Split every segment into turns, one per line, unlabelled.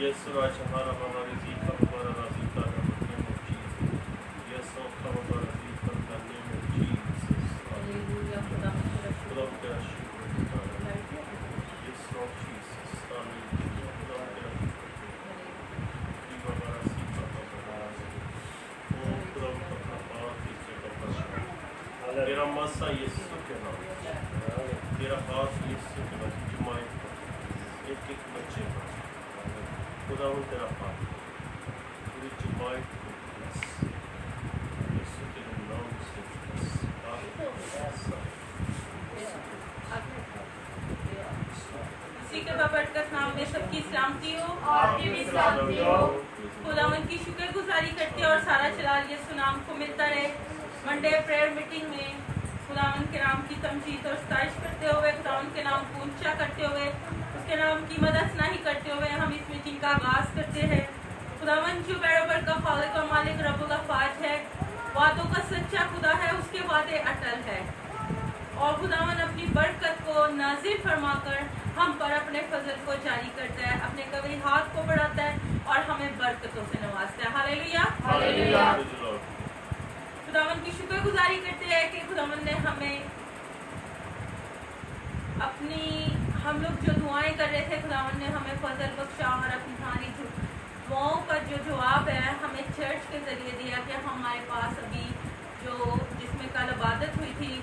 Yes, Raj, हमारा बाबा रज़ीक़ हमारा रज़ीक़ है Yes, हमारा रज़ीक़ का name of Jesus.
हालेलुया खुदा
खुदा तेरा शुक्र गुज़ार है. Yes, Lord Jesus. Hallelujah. खुदा तेरा शुक्र बाबा रज़ीक़ बाबा ओ खुदा का हाथ इससे का तेरा मसा यीशु के नाम तेरा हाथ यीशु के नाम जुमाए एक एक बच्चे पर खुदा तेरा हाथ पूरी जुमाए यीशु के नाम से
इसी के बरकत नाम में सबकी सलामती हो
आपकी भी सलामती हो।
खुदावंद की शुक्रगुजारी करते और सारा जलाल यीशु नाम को मिलता रहे। मंडे प्रेयर मीटिंग में खुदावंद के नाम की तमजीद और सताइश करते हुए खुदावंद के नाम को ऊंचा करते हुए उसके नाम की मदद नहीं करते हुए हम इस मीटिंग का आगाज करते हैं। खुदावंद जो बराबर का खालिक और मालिक रब्बुल अफ़ाज है, वादों का सच्चा खुदा है, उसके वादे अटल है और खुदावंद अपनी बरकत को नाज़िल फरमाकर हम पर अपने फजल को जारी करता है, अपने कभी हाथ को बढ़ाता है और हमें बरकतों से नवाजता है। Hallelujah
hallelujah.
खुदावंद की शुक्रगुजारी करते हैं कि खुदावंद ने हमें अपनी हम लोग जो दुआएं कर रहे थे खुदावंद ने हमें फजल बख्शा और अपनी सारी दुआओं का जो जवाब है हमें चर्च के जरिए दिया कि हमारे पास अभी जो जिसमें कल इबादत हुई थी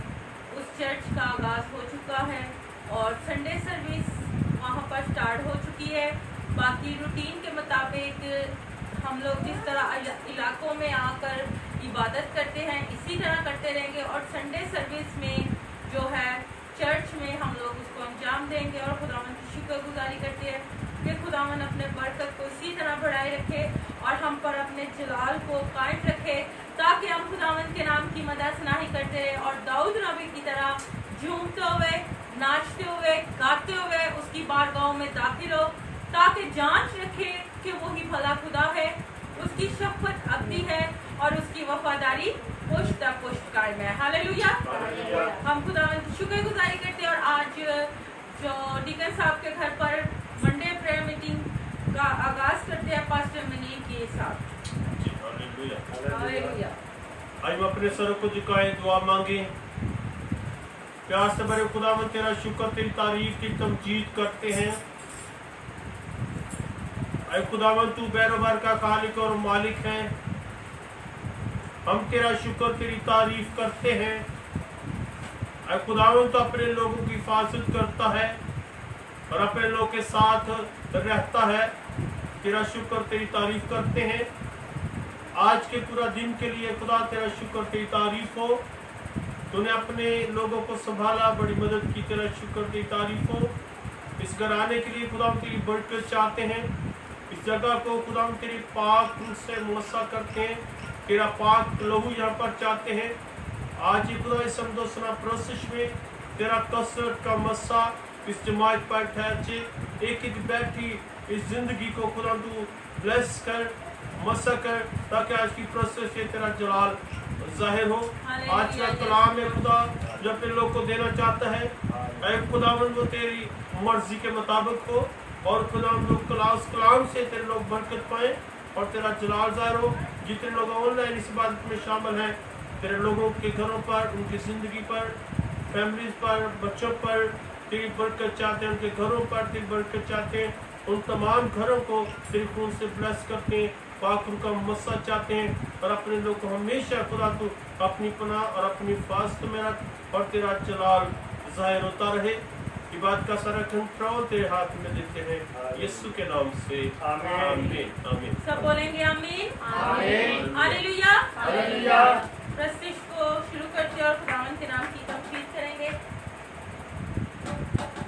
उस चर्च का आगाज हो चुका है और संडे सर्विस वहाँ पर स्टार्ट हो चुकी है। बाकी रूटीन के मुताबिक हम लोग जिस तरह इलाकों में आकर इबादत करते हैं इसी तरह करते रहेंगे और संडे सर्विस में जो है चर्च में हम लोग उसको अंजाम देंगे और खुदावंद की शुक्रगुजारी करते हैं कि खुदावंद अपने बरकत को इसी तरह बढ़ाए रखे और हम पर अपने जलाल को कायम रखे ताकि हम खुदावंद के नाम की मदद नहीं करते और दाऊद नबी की तरह झूमते हुए नाचते हुए गाते हुए उसकी बारगाहों में दाखिल हो ताकि जांच रखे कि वही भला खुदा है, उसकी शफ़क़त अब्दी है और उसकी वफादारी पुश्त पुश्त कायम है। हालेलुया। हम खुदावंद की शुक्रगुजारी करते हैं और आज जो डीकन साहब के घर पर मंडे प्रेयर मीटिंग का आगाज करते हैं पास्टर मनीर के साथ।
हालेलुया। आज हम अपने सर को झुकाए दुआ मांगे। प्यार से भरे खुदावंद तेरा शुक्र तेरी तारीफ की तमजीद करते हैं। ऐ खुदावंद तू बैरोबार का खालिक और मालिक है, हम तेरा शुक्र तेरी तारीफ करते हैं। ऐ खुदावंद तो अपने लोगों की हिफाजत करता है और अपने लोगों के साथ रहता है। तेरा शुक्र तेरी तारीफ करते हैं। आज के पूरा दिन के लिए खुदा तेरा शुक्र तेरी तारीफ हो। तूने अपने लोगों को संभाला, बड़ी मदद की, तेरा शुक्र तेरी तारीफ हो। इस घर आने के लिए खुदा तेरी बरकत चाहते हैं। इस जगह को खुदा तेरी पाक रूह से मुवस्सा करते हैं। तेरा पाक लहू यहाँ पर चाहते हैं। आज ही खुदा इस समदोसना प्रोसेस में तेरा कसरत का मस्सा इस जमात पर ठहरे। एक एक बैठी इस जिंदगी को खुदा तू ब्लेस कर, मस्सा कर, ताकि आज की प्रोसेस से तेरा जलाल जाहिर हो। आज का कलाम है खुदा जो अपने लोग को देना चाहता है, ऐ खुदावंद वो तेरी मर्जी के मुताबिक हो और खुदा हम लोग कलाम से तेरे लोग बरकत पाएं और तेरा जलाल जाहिर हो। जितने लोग ऑनलाइन इस इबादत में शामिल हैं, तेरे लोगों के घरों पर, उनकी ज़िंदगी पर, फैमिलीज पर, बच्चों पर तेरी बरकत चाहते हैं। उनके घरों पर तेरी बरकत चाहते हैं। उन तमाम घरों को तेरे खून से ब्लेस करते हैं, पाक रूह का मस्सा चाहते हैं और अपने लोग को हमेशा खुदा तू अपनी पनाह और अपनी हिफाजत में रख और तेरा जलाल जाहिर होता रहे। इबादत का सारा कंट्रोल तेरे हाथ में देते हैं, यीशु के नाम से आमीन आमीन।
सब बोलेंगे आमीन
आमीन।
Hallelujah
hallelujah.
प्रस्तुति को शुरू करते और खुदावंद के नाम की तमजीद करेंगे।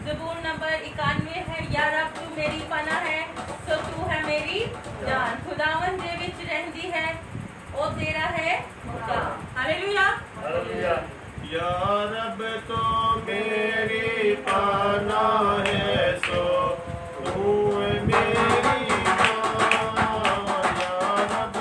ज़बूर नंबर 91 है, या रब तू मेरी पनाह है तो तू है मेरी जान, खुदावंद दे विच रहंदी है ओ तेरा है मुकाम। Hallelujah
hallelujah.
या रब तो मेरी पनाह है सो तू है मेरी जान, या रब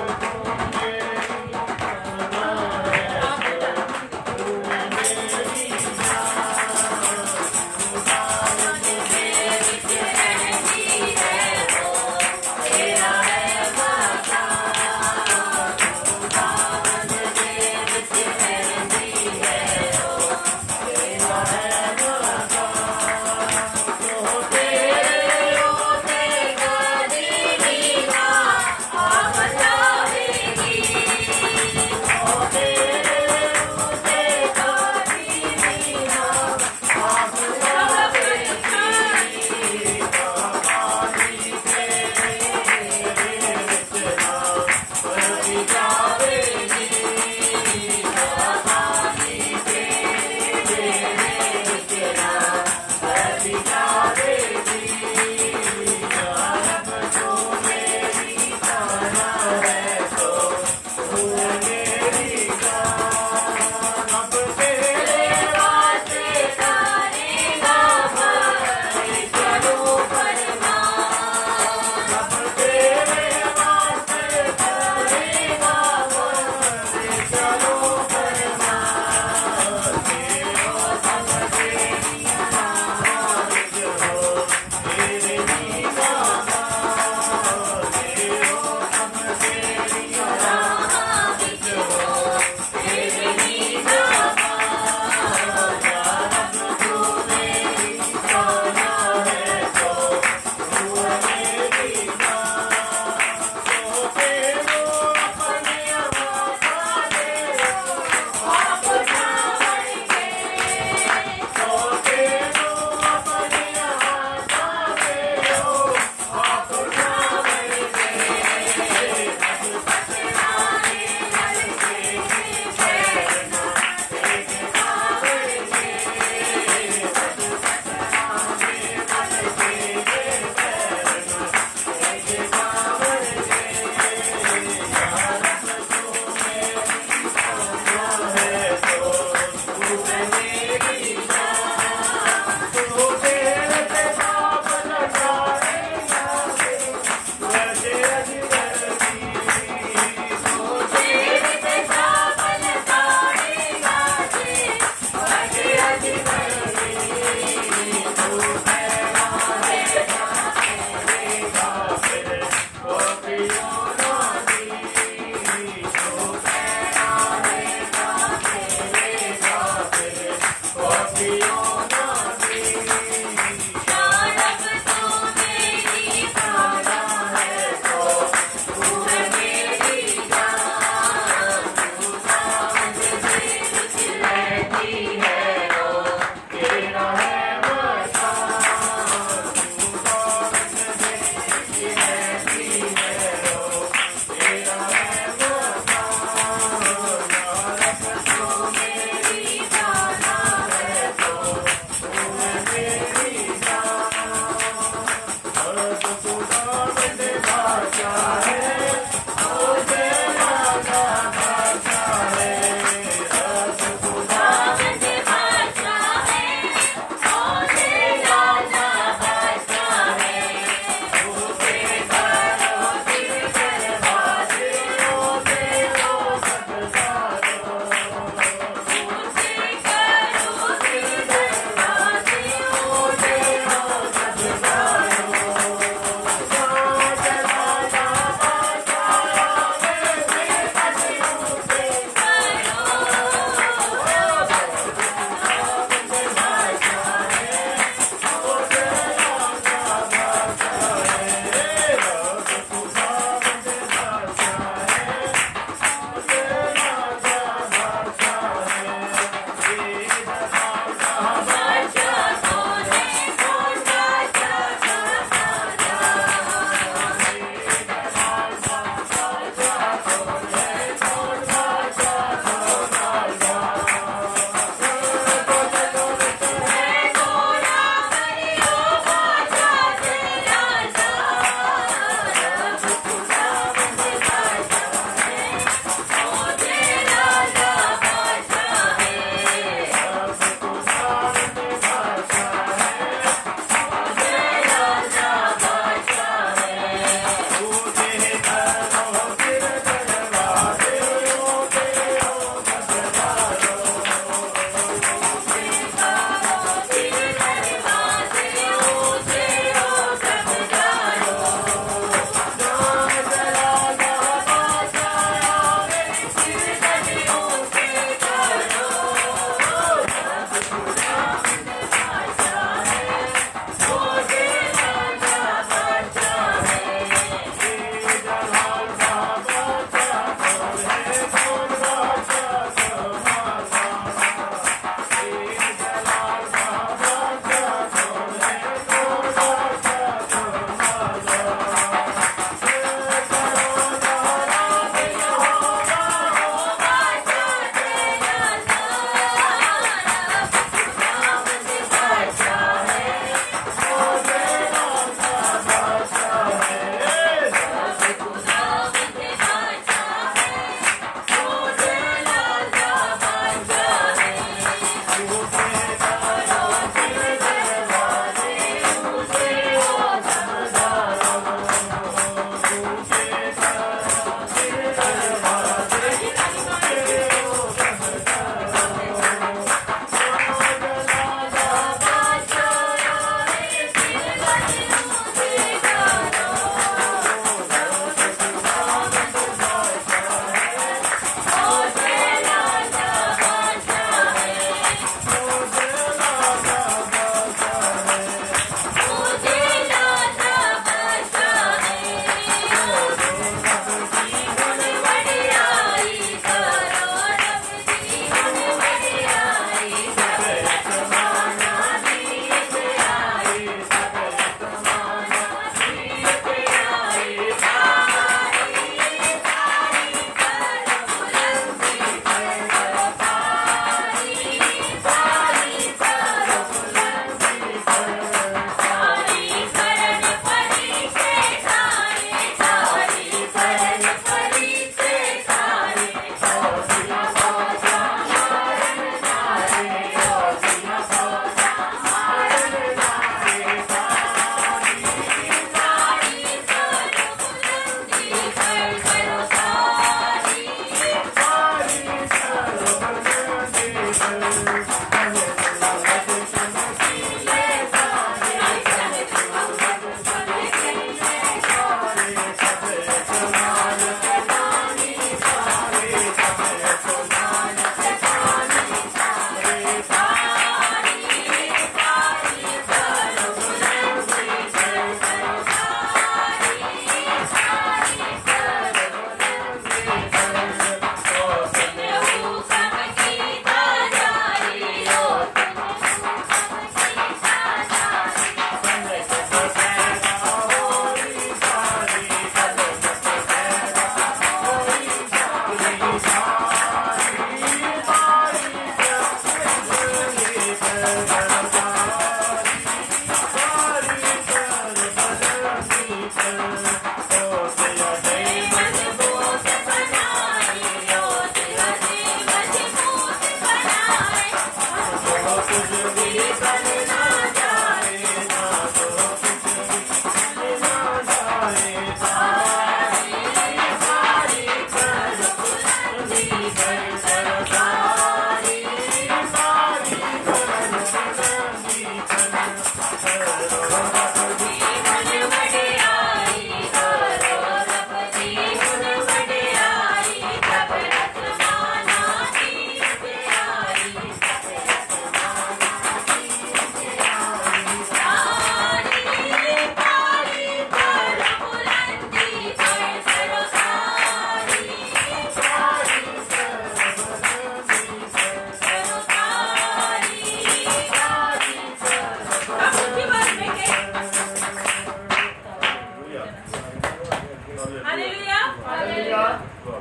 हालेलुया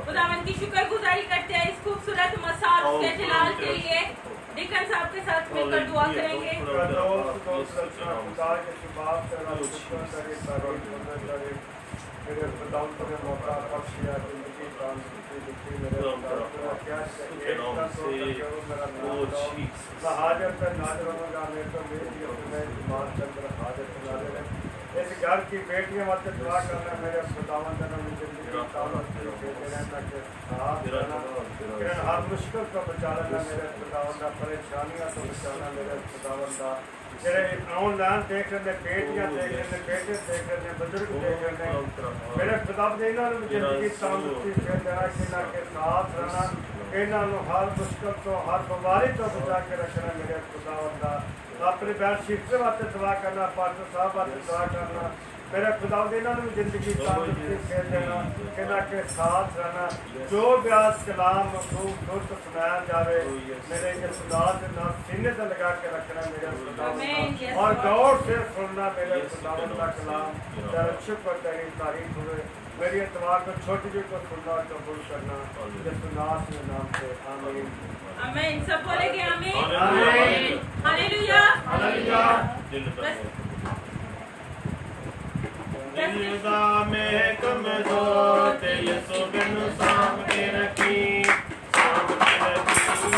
खुदावन की शुक्रगुजारी करते हैं इस खूबसूरत मसा और उसके जलाल के लिए। डिकन साहब के साथ मिलकर दुआ करेंगे।
मेरे खुदावन को मौका बख्श दिया जिंदगी काम लिखी मेरे हाजर पे नाजर होगा मेरे तो मेरी अपने ईमान चंद्र हाजर नाजर है। इस घर की बेटियों वास्ते दुआ करना मेरे खुदावन ने जिंदगी काम देते रहना के साथ रहना हर मुश्किल को बचा लेना मेरे खुदावन का परेशानियां तो बचाना मेरे खुदावन का जेड़े ऑनलाइन देख रहे बेटियां देख रहे बेटे देख रहे बुजुर्ग देख रहे मेरे खुदावन ने इन्होंने जिंदगी तंदुरुस्ती से देना किना के साथ रहना इन्होंने हर मुश्किल तो हर बीमारी तो बचा के रखना मेरे खुदावन का अपनी बहन शिफ्ट वास्ते दुआ करना पास्टर साहब वास्ते दुआ करना मेरे खुदावन ने इन्होंने जिंदगी तंदुरुस्ती से देना किना के साथ रहना जो ब्याज कलाम दुरुस्त सुनाया जावे मेरे के खुदा के नाम सीने से लगा के रखना मेरे खुदावन और गौर से सुनना मेरे खुदावन का कलाम तेरा शुक्र तेरी तारीफ हुए मेरी दुआ को छोटी जी को सुनना कबूल करना यीशु के नाम से आमीन
आमीन। सब बोलेंगे आमीन
आमीन।
हालेलुया
हालेलुया
दिलदा में कमजोर थे यसो बिन साम के रखी साम के रखी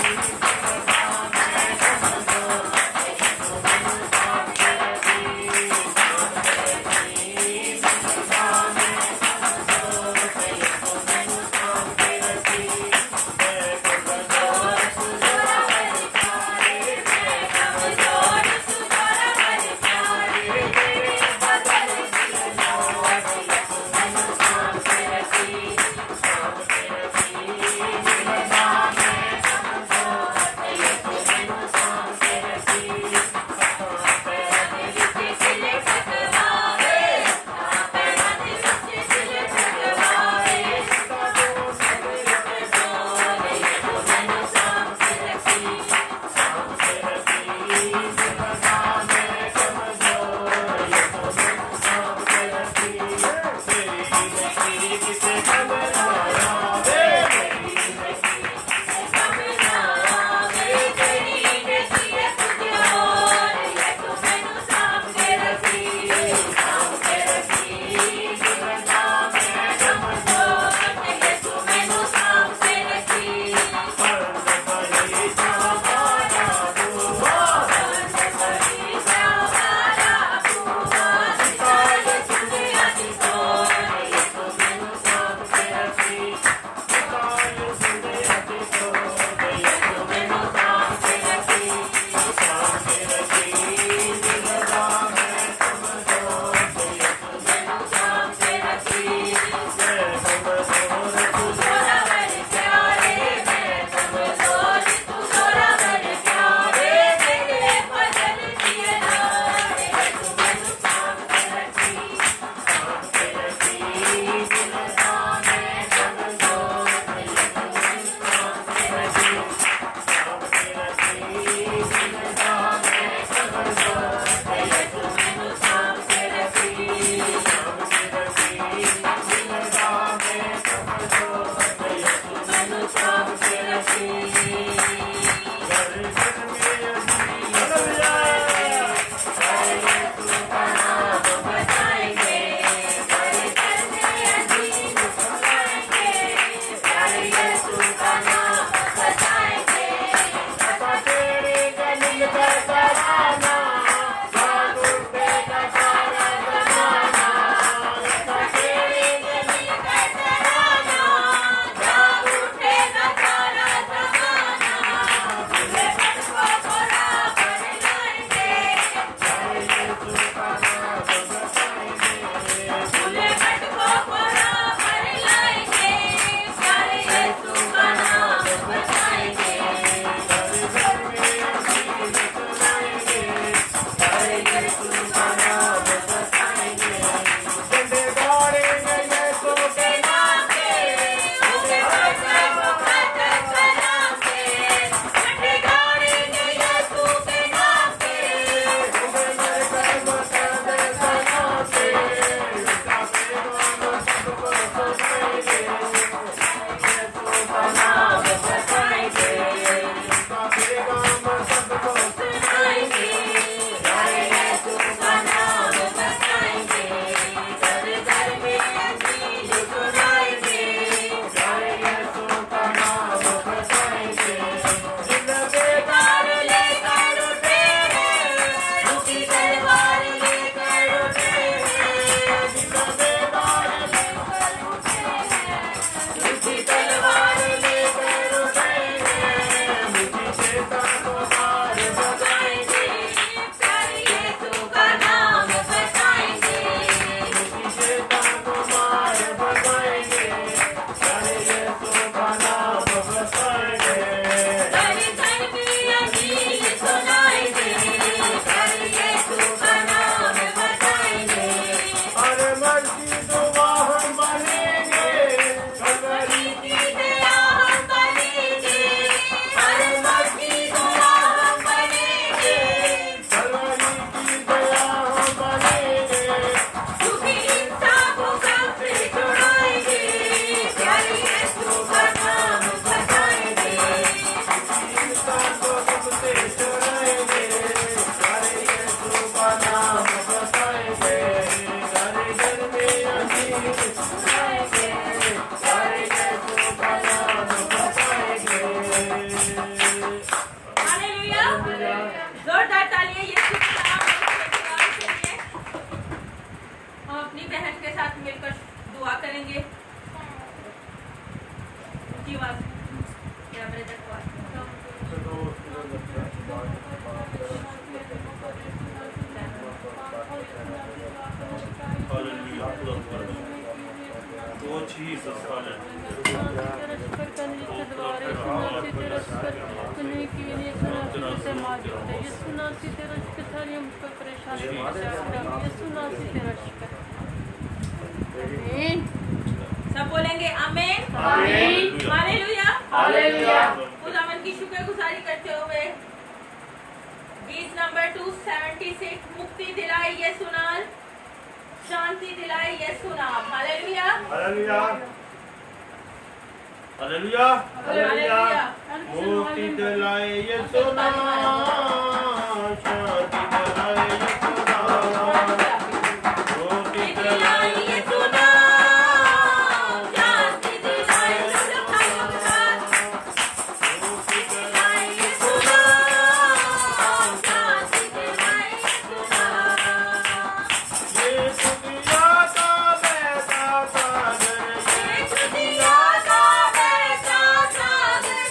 ऊंची आवाज मेरा ब्रदर को
Oh Jesus,
सब बोलेंगे आमीन
आमीन
हालेलुया
हालेलुया
खुदावन की शुक्रगुजारी करते हुए गीत नंबर 276 मुक्ति दिलाई यीशु नाल शांति दिलाई यीशु नाम हालेलुया
हालेलुया
हालेलुया
हालेलुया
मुक्ति दिलाए यीशु नाम शांति दिलाए यीशु नाम मुक्ति दिलाए यीशु नाम शांति दिलाए यीशु नाम मुक्ति दिलाए यीशु नाम शांति दिलाए यीशु नाम यीशु दिया का बेटा सागर यीशु दिया का बेटा सागर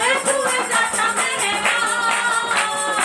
यीशु दाता मेरे नाम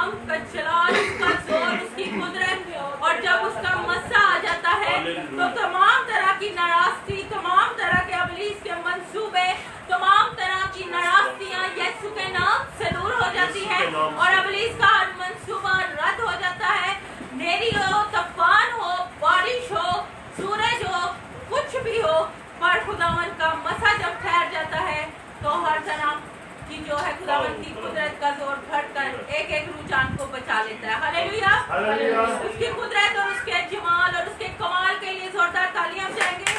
कलाम का जलाल, उसका जोर, उसकी कुदरत, और जब उसका मस्सा आ जाता है तो तमाम तरह की नाराजगी, तमाम तरह के इब्लीस के मंसूबे, तमाम तरह की नाराजगियां यीशु के नाम से दूर हो जाती है और इब्लीस का हर मंसूबा रद्द हो जाता है। नेरी हो, तूफान हो, बारिश हो, सूरज हो, कुछ भी हो, पर खुदावन का मसा जब ठहर जाता है तो हर तरह की जो है खुदावन की कुदरत का जोर घटकर एक एक रूह जान को बचा लेता है। हालेलुया। उसकी कुदरत और उसके जमाल और उसके कमाल के लिए जोरदार तालियां बजाएंगे।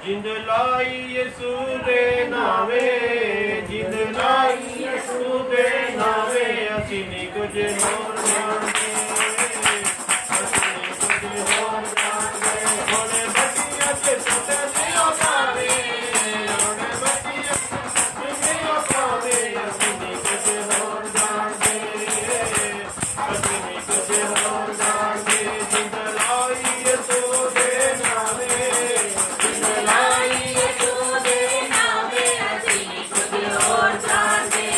जिंद लाई यीशु दे नावे, जिंद लाई यीशु दे नावे, ਅਸੀਂ ਨਹੀਂ ਕੁਝ ਹੋਰ ਜਾਣਦੇ, ਅਸੀਂ ਨਹੀਂ ਕੁਝ ਹੋਰ ਜਾਣਦੇ, ਹੁਣ ਬੱਚੀਆਂ ਤੇ ਛੋਟੇ ਨਹੀਂ ਪਾਵੇ, ਹੁਣ ਬੱਚੀਆਂ ਤੇ ਨਹੀਂ ਪਾਵੇ, ਅਸੀਂ ਨਹੀਂ ਕੁਝ ਹੋਰ ਜਾਣਦੇ, ਅਸੀਂ ਨਹੀਂ ਕੁਝ ਹੋਰ ਜਾਣਦੇ, ਜਿੰਦ ਲਾਈ ਯਿਸੂ ਦੇ ਨਾਵੇ, ਜਿੰਦ ਲਾਈ ਯਿਸੂ ਦੇ ਨਾਵੇ, ਅਸੀਂ ਨਹੀਂ ਕੁਝ ਹੋਰ ਜਾਣਦੇ,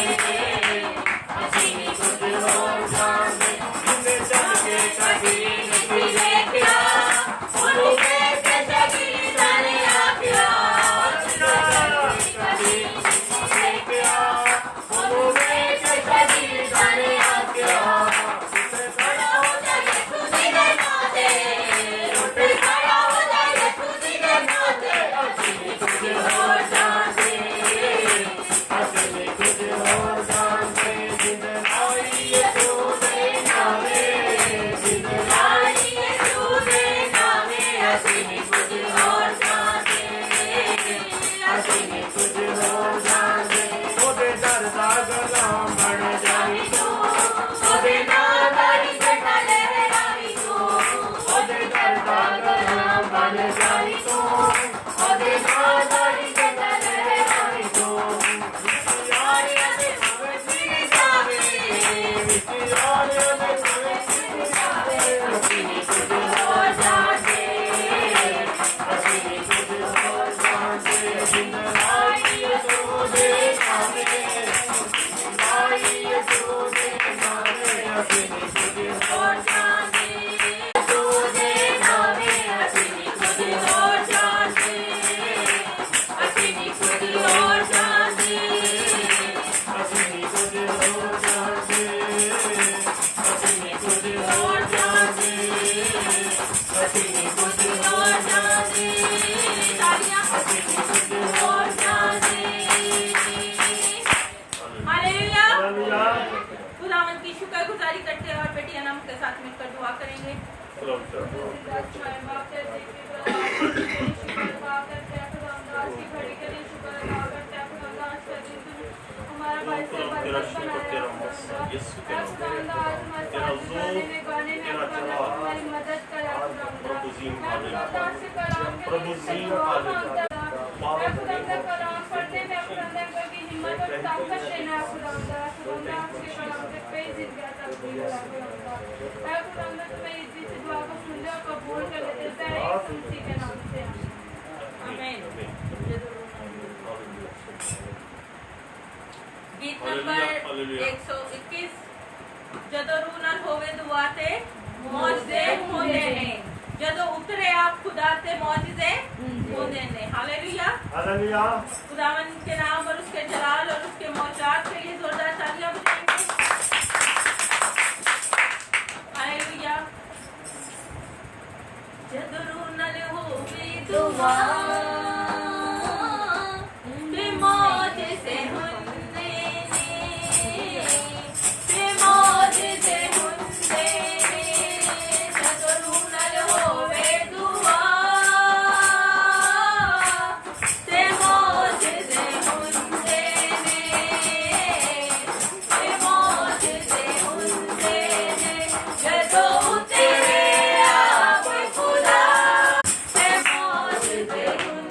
ਅਸੀਂ ਨਹੀਂ ਕੁਝ ਹੋਰ ਜਾਣਦੇ, ਜਿੰਨੇ ਚੱਲ ਕੇ ਕਦੀ ਨਹੀਂ ਦੇਖਿਆ, ਉਹਨੂੰ ਵੇਖ ਕੇ ਜਗੀ ਜਾਣੇ ਆਖਿਆ, ਕਦੀ ਨਹੀਂ ਦੇਖਿਆ, ਉਹਨੂੰ ਵੇਖ ਕੇ ਜਗੀ ਜਾਣੇ ਆਖਿਆ, ਉੱਤੇ ਖੜਾ ਹੋ ਜਾ ਯਿਸੂ ਜੀ ਦੇ ਨਾਂ ਤੇ, ਉੱਤੇ ਖੜਾ ਹੋ ਜਾ ਯਿਸੂ ਜੀ ਦੇ ਨਾਂ ਤੇ, ਅਸੀਂ ਨਹੀਂ ਕੁਝ ਹੋਰ ਜਾਣਦੇ, ਅਸੀਂ ਨਹੀਂ ਕੁਝ ਹੋਰ ਜਾਣਦੇ, ਜਿੰਦ ਲਾਈ ਯਿਸੂ ਦੇ ਨਾਵੇ, ਜਿੰਦ ਲਾਈ ਯਿਸੂ ਦੇ ਨਾਵੇ, ਅਸੀਂ ਨਹੀਂ ਕੁਝ ਹੋਰ ਜਾਣਦੇ, ਅਸੀਂ ਨਹੀਂ ਕੁਝ ਹੋਰ ਜਾਣਦੇ, ਉਹਦੇ ਦਰ ਦਾ ਗੁਲਾਮ ਬਣ ਜਾਈ ਤੂੰ, ਉਹਦੇ ਨਾਂ ਦਾ ਹੀ ਸਦਾ ਲਹਿਰਾਈ ਤੂੰ, ਉਹਦੇ ਦਰ ਦਾ ਗੁਲਾਮ ਬਣ ਜਾਈ ਤੂੰ, ਉਹਦੇ ਨਾਂ ਦਾ ਹੀ ਸਦਾ ਲਹਿਰਾਈ ਤੂੰ, ਯਾਰਿਆਂ ਦੇ ਭਾਵੇਂ ਸੀ ਜਾਵੇ, ਯਾਰਿਆਂ ਦੇ ਭਾਵੇਂ ਸੀ ਜਾਵੇ, ਅਸੀਂ ਨਹੀਂ ਕੁਝ ਹੋਰ ਜਾਣਦੇ, ਅਸੀਂ ਨਹੀਂ ਕੁਝ ਹੋਰ ਜਾਣਦੇ, ਜਿੰਦ ਲਾਈ ਯਿਸੂ ਦੇ ਨਾਵੇ, ਲਾਈ ਯਿਸੂ ਦੇ ਨਾਵੇ, ਅਸੀਂ ਨਹੀਂ ਕੁਝ ਹੋਰ ਜਾਣਦੇ, ਯਿਸੂ ਦੇ ਨਾਵੇ, ਅਸੀਂ ਨਹੀਂ ਕੁਝ ਹੋਰ ਜਾਣਦੇ, ਅਸੀਂ ਨਹੀਂ ਕੁਝ ਹੋਰ ਜਾਣਦੇ, ਅਸੀਂ ਨਹੀਂ ਕੁਝ ਹੋਰ ਜਾਣਦੇ, ਅਸੀਂ ਨਹੀਂ ਕੁਝ ਹੋਰ ਜਾਣਦੇ, ਅਸੀਂ ਨਹੀਂ ਕੁਝ ਹੋਰ ਜਾਣਦੇ, ਤਾਲੀਆਂ, ਅਸੀਂ ਨਹੀਂ ਕੁਝ ਹੋਰ ਜਾਣਦੇ। हालेलुया। खुदावंद की शुक्रगुजारी करते हैं और बेटी अनम के साथ मिलकर दुआ करेंगे। गीत नंबर 121 ਜਦੋਂ रूह ਨਾਲ ਹੋਵੇ ਦੁਆ ਤੇ ਮੌਜਜ਼ੇ ਹੁੰਦੇ ਨੇ, ਜਦੋਂ ਉਤਰੇ ਆਪ खुदा से मौजज़े होने ने। हालेलुया।
हालेलुया।
खुदावन के नाम और उसके जलाल और उसके मौजज़ात के लिए जोरदार तालियां बजाएंगे। हालेलुया। जद रूह नाल होवे दुआ ते मौजज़े होने ने, ते मौजज़े होने ने। जद रूह नाल होवे दुआ ते मौजज़े होने ने, ते मौजज़े होने ने। जदों तेरे आप खुदा ते मौजज़े होने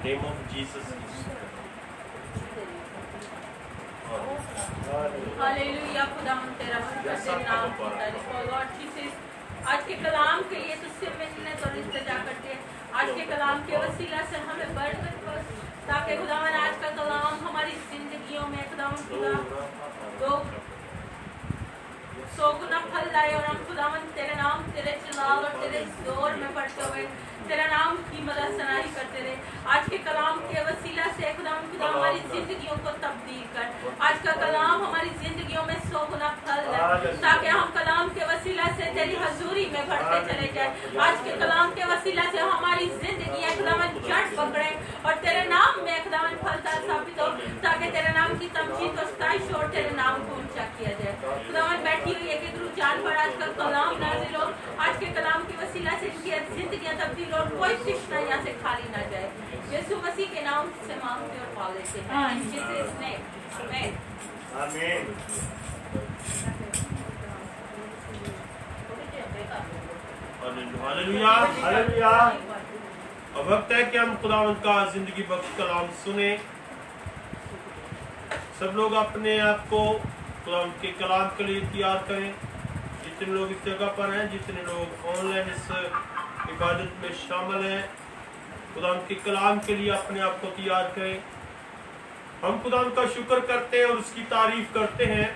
Name of Jesus.
हालेलुया खुदावंद तेरा शुक्र तेरे नाम की तारीफ हो लॉर्ड जीसस आज के कलाम के लिए तुझसे मिन्नत और इल्तिजा करते हैं आज के कलाम के वसीला से हमें बरकत बख्श ताकि खुदावंद आज का कलाम हमारी जिंदगियों में खुदावंद खुदा दो सौ गुना फल लाए और हम खुदावंद तेरे नाम तेरे जलाल और तेरे जोर में बढ़ते हुए तेरा नाम की मदद सनाई करते रहे आज के कलाम के वसीला से खुदावंद खुदा हमारी जिंदगियों को तब्दील कर आज का कलाम हमारी जिंदगियों में 100 गुना फल दे ताकि हम कलाम के वसीला से तेरी हजूरी में बढ़ते चले जाए आज के कलाम के वसीला से हमारी जिंदगी खुदावंद जड़ पकड़े और तेरे नाम में खुदावंद फलदार साबित हो ताकि तेरे नाम की तमजीद और सताइश और तेरे नाम को ऊंचा किया जाए खुदावंद बैठी हुई एक रूह जान पर आज का कलाम नाजिल हो आज के कलाम के वसीला से इनकी जिंदगियां तब्दील और कोई शिक्षा यहाँ से खाली ना जाए यीशु मसीह के नाम से मांगते और पा लेते हैं इन जीसस नेम आमीन
आमीन
हालेलुया
हालेलुया
अब वक्त है कि हम खुदावंद का जिंदगी बख्श कलाम सुने सब लोग अपने आप को खुदावंद के कलाम के लिए तैयार करें जितने लोग इस जगह पर हैं जितने लोग ऑनलाइन इस इबादत में शामिल हैं खुदावंद के कलाम के लिए अपने आप को तैयार करें हम खुदावंद का शुक्र करते हैं और उसकी तारीफ करते हैं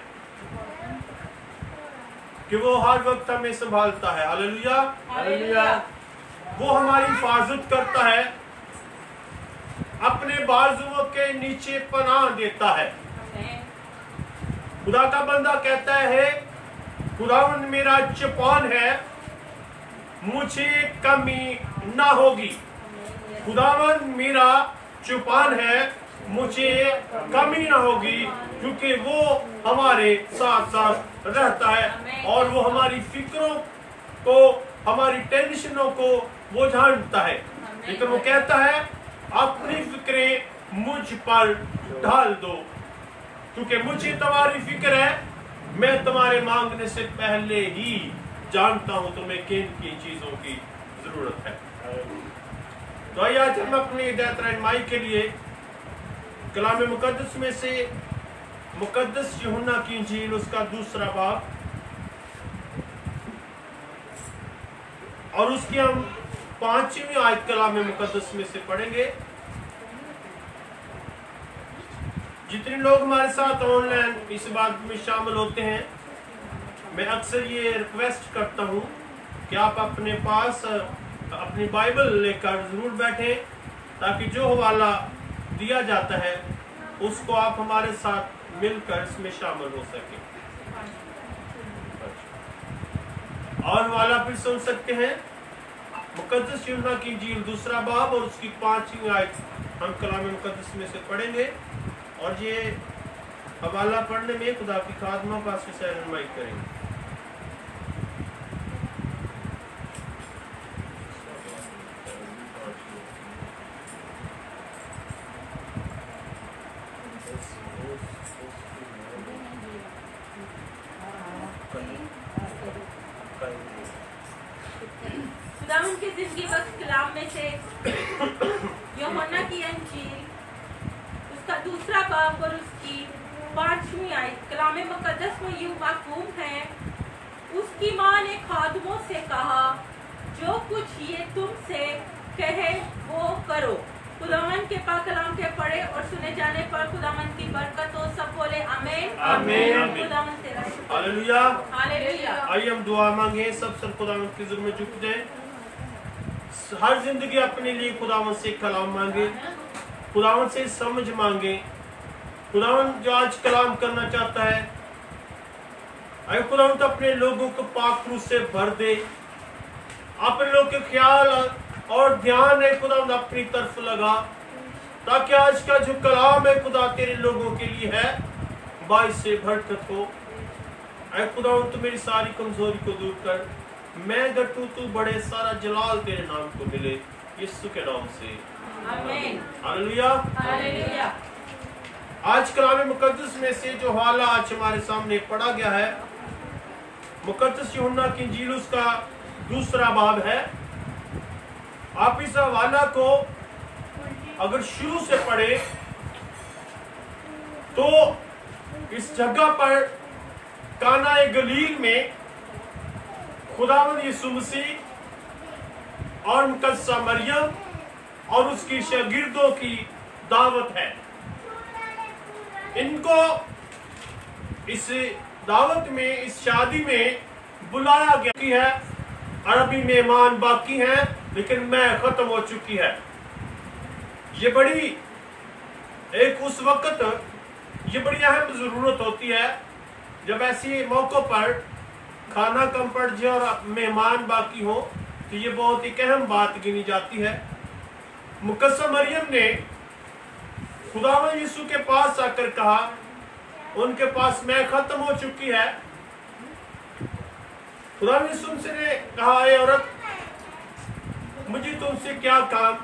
कि वो हर वक्त हमें संभालता है हालेलुया
हालेलुया
वो हमारी हिफाजत करता है अपने बाजुओं के नीचे पनाह देता है खुदा का बंदा कहता है खुदावंद मेरा चौपान है मुझे कमी ना होगी खुदावंद मेरा चौपान है मुझे कमी ना होगी क्योंकि वो हमारे साथ साथ रहता है और वो हमारी फिक्रों को हमारी टेंशनों को वो जानता है लेकिन वो कहता है अपनी फिक्रें मुझ पर ढाल दो क्योंकि मुझे तुम्हारी फिक्र है मैं तुम्हारे मांगने से पहले ही जानता हूं तुम्हें किन किन चीजों की जरूरत है तो आइए आज हम अपनी हिदायत रहनुमाई के लिए कलाम मुकद्दस में से मुकद्दस यूहन्ना की इंजील उसका 2 बाब और उसकी हम 5वीं आयत कलाम मुकद्दस में से पढ़ेंगे जितने लोग हमारे साथ ऑनलाइन इस बात में शामिल होते हैं मैं अक्सर ये रिक्वेस्ट करता हूँ कि आप अपने पास अपनी बाइबल लेकर जरूर बैठें ताकि जो हवाला दिया जाता है उसको आप हमारे साथ मिलकर इसमें शामिल हो सके और हवाला फिर सुन सकते हैं मुकद्दस यूहन्ना की इंजील 2 बाब और उसकी 5वीं आयत हम कलाम मुकद्दस में से पढ़ेंगे और ये हवाला पढ़ने में खुदा की खादमा पास से रहनुमाई करेंगे
खुदावंद की जिंदगी बख्श कलाम में से यूहन्ना की इंजील उसका 2 बाब और उसकी 5वीं आयत कलाम मुकद्दस में यूं मकूम है उसकी माँ ने खादमों से कहा जो कुछ ये तुमसे कहे वो करो खुदावंद के पाक कलाम के पढ़े और सुने जाने पर खुदावंद की बरकत हो सब बोले आमीन
आमीन
खुदावंद तेरा शुक्र
हालेलुया
हालेलुया
आइए हम दुआ मांगे सब सर खुदावंद की हुजूर में झुक जाएं हर जिंदगी अपने लिए खुदावंद से कलाम मांगे खुदावंद से समझ मांगे खुदावंद जो आज कलाम करना चाहता है आए खुदावंद अपने लोगों को पाक रूह से भर दे अपने लोग के ख्याल और ध्यान है खुदावंद अपनी तरफ लगा ताकि आज का जो कलाम है खुदा तेरे लोगों के लिए है बाइस से बरकत हो आए खुदावंद तू मेरी सारी कमजोरी को दूर कर मैं गट्टू तू बड़े सारा जलाल तेरे नाम को मिले यीशु के नाम से
आमीन
हालेलुया
हालेलुया
आज कलाम मुकद्दस में से जो हवाला आज हमारे सामने पढ़ा गया है मुकद्दस यूहन्ना की इंजील उसका 2 बाब है آپ اس حوالہ کو اگر شروع سے پڑھیں تو اس جگہ پر کانا گلیل میں خداوند یسوع مسیح اور مقدسہ مریم اور اس کی شاگردوں کی دعوت ہے. ان کو اس دعوت میں اس شادی میں بلایا گیا ہے. عربی مہمان باقی ہیں لیکن میں ختم ہو چکی ہے. یہ بڑی ایک اس وقت یہ بڑی اہم ضرورت ہوتی ہے جب ایسی موقع پر کھانا کم پڑ جائے اور مہمان باقی ہو تو یہ بہت ایک اہم بات گنی جاتی ہے. مقدسہ مریم نے خداوند یسوع کے پاس آ کر کہا ان کے پاس میں ختم ہو چکی ہے. خداوند یسوع سے نے کہا اے عورت مجھے تم سے کیا کام,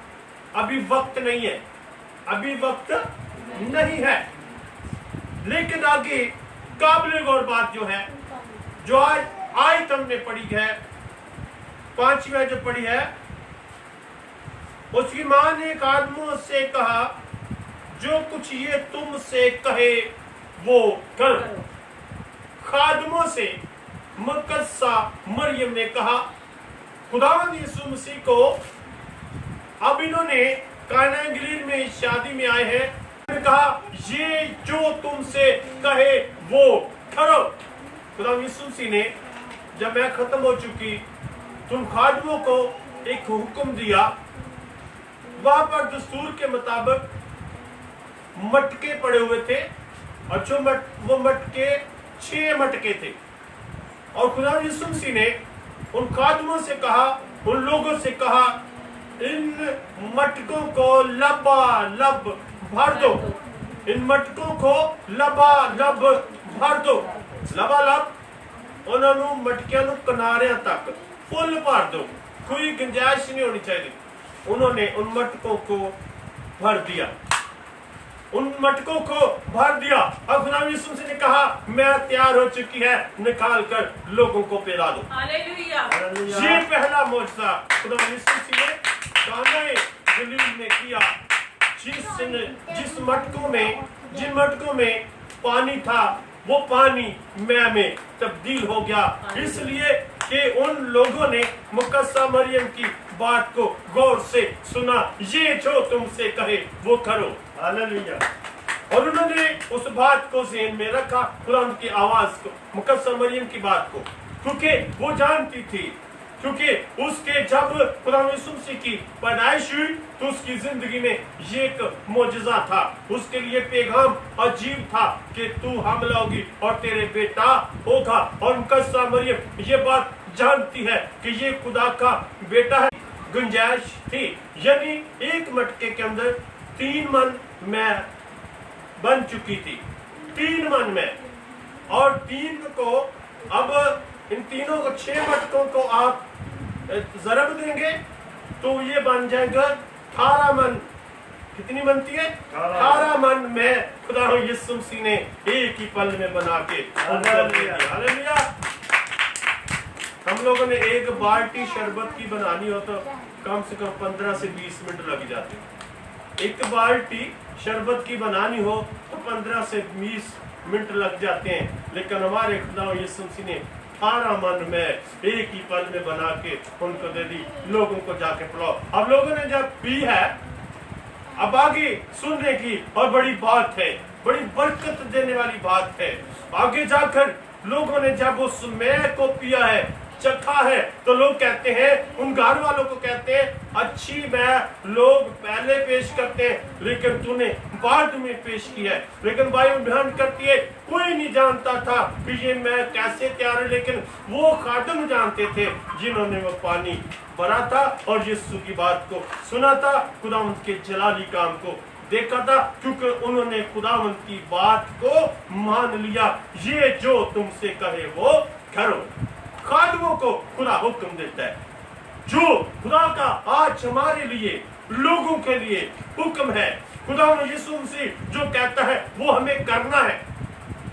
ابھی وقت نہیں ہے, ابھی وقت نہیں ہے. لیکن آگے قابل غور بات جو ہے جو آج تم نے پڑھی ہے 5ویں جو پڑھی ہے, اس کی ماں نے خادموں سے کہا جو کچھ یہ تم سے کہے وہ کر. خادموں سے مقدسہ مریم نے کہا خداوند یسوع مسیح کو اب انہوں نے کانا گلیل میں شادی میں آئے ہیں, کہا یہ جو تم سے کہے وہ کرو. خداوند یسوع مسیح نے جب میں ختم ہو چکی تم خادموں کو ایک حکم دیا. وہاں پر دستور کے مطابق مٹکے پڑے ہوئے تھے اور جو وہ مٹکے 6 مٹکے تھے اور خداوند یسوع مسیح نے ان خادموں سے کہا, ان لوگوں سے کہا ان مٹکوں کو لبالب بھر دو, ان مٹکوں کو لبالب بھر دو. لبالب انہوں نے مٹکیاں نو کنارے تک فل بھر دو, کوئی گنجائش نہیں ہونی چاہیے. انہوں نے ان مٹکوں کو بھر دیا, ان مٹکوں کو بھر دیا. اب خداوند یسوع مسیح نے کہا میں تیار ہو چکی ہے, نکال کر لوگوں کو پلا دو.
ہاللیلویہ.
یہ پہلا معجزہ خداوند یسوع مسیح نے کانا گلیل میں کیا. جن مٹکوں میں پانی تھا وہ پانی میں تبدیل ہو گیا, اس لیے کہ ان لوگوں نے مقدسہ مریم کی بات کو غور سے سنا. یہ جو تم سے کہے وہ کرو. ہاللیلویہ. اور انہوں نے اس بات کو ذہن میں رکھا, قرآن کی آواز کو, مقدسہ مریم کی بات کو, کیونکہ وہ جانتی تھی کیونکہ اس کے جب خداوند یسوع مسیح کی پیدائش ہوئی تو اس کی زندگی میں یہ ایک معجزہ تھا. اس کے لیے پیغام عجیب تھا کہ تو حاملہ ہوگی اور تیرے بیٹا ہوگا. اور مقدسہ مریم یہ بات جانتی ہے کہ یہ خدا کا بیٹا ہے. گنجائش تھی, یعنی ایک مٹکے کے اندر 3 من میں بن چکی تھی, 3 من میں, اور 3 کو اب ان تینوں کو 6 مٹکوں کو آپ ضرب دیں گے تو یہ بن جائے گا 18 من. کتنی بنتی ہے؟ 18 من میں خدا یسوع مسیح نے ایک ہی پل میں بنا کے. ہاللیلویہ. ہم لوگوں نے ایک بالٹی شربت کی بنانی ہو تو کم سے کم 15 سے 20 منٹ لگ جاتے. ایک بالٹی شربت کی بنانی ہو تو 15 سے 20 منٹ لگ جاتے ہیں, لیکن ہمارے خدا یسوع مسیح نے 18 من میں ایک ہی پل میں بنا کے ان کو دے دی. لوگوں کو جا کے پلاؤ. اب لوگوں نے جب پی ہے, اب آگے سننے کی اور بڑی بات ہے, بڑی برکت دینے والی بات ہے. آگے جا کر لوگوں نے جب اس مے کو پیا ہے, چکھا ہے, تو لوگ کہتے ہیں, ان گھر والوں کو کہتے ہیں اچھی مے لوگ پہلے پیش کرتے ہیں لیکن تو نے بعد میں پیش کی ہے. لیکن بھائی بیان کرتی ہے کوئی نہیں جانتا تھا کہ یہ مے کیسے تیار ہے, لیکن وہ خادم جانتے تھے جنہوں نے وہ پانی بھرا تھا اور یسوع کی بات کو سنا تھا, خداوند کے جلالی کام کو دیکھا تھا, کیونکہ انہوں نے خداوند کی بات کو مان لیا. یہ جو تم سے کہے وہ کرو. خادموں کو خدا حکم دیتا ہے, جو خدا کا آج ہمارے لیے لوگوں کے لیے حکم ہے. خداوند یسوع مسیح جو کہتا ہے وہ ہمیں کرنا ہے,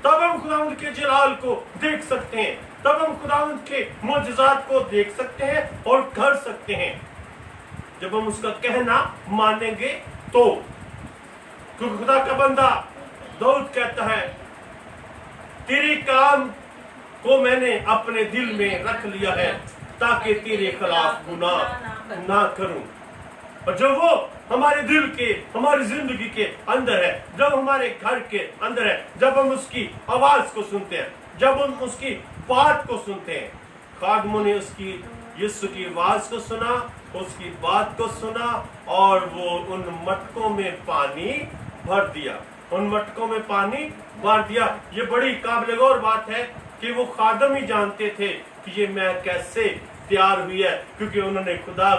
تب ہم خداوند کے جلال کو دیکھ سکتے ہیں, تب ہم خداوند کے معجزات کو دیکھ سکتے ہیں اور کر سکتے ہیں. जब हम उसका कहना मानेंगे तो। क्योंकि खुदा का बंदा दाऊद कहता है, तेरे कलाम को मैंने अपने दिल में रख लिया है ताकि तेरे खिलाफ गुनाह ना करूं। और जब वो हमारे दिल के, हमारी जिंदगी के अंदर है, जब हमारे घर के अंदर है, जब हम उसकी आवाज को सुनते हैं, जब हम उसकी बात को सुनते हैं, खादमों ने उसकी यीशु की आवाज को सुना, उसकी बात को सुना और वो उन मटकों में पानी भर दिया, उन मटकों में पानी भर दिया। ये बड़ी काबिल गौर बात है कि वो खादम ही जानते थे कि ये मैं कैसे तैयार हुई है, क्योंकि उन्होंने खुदा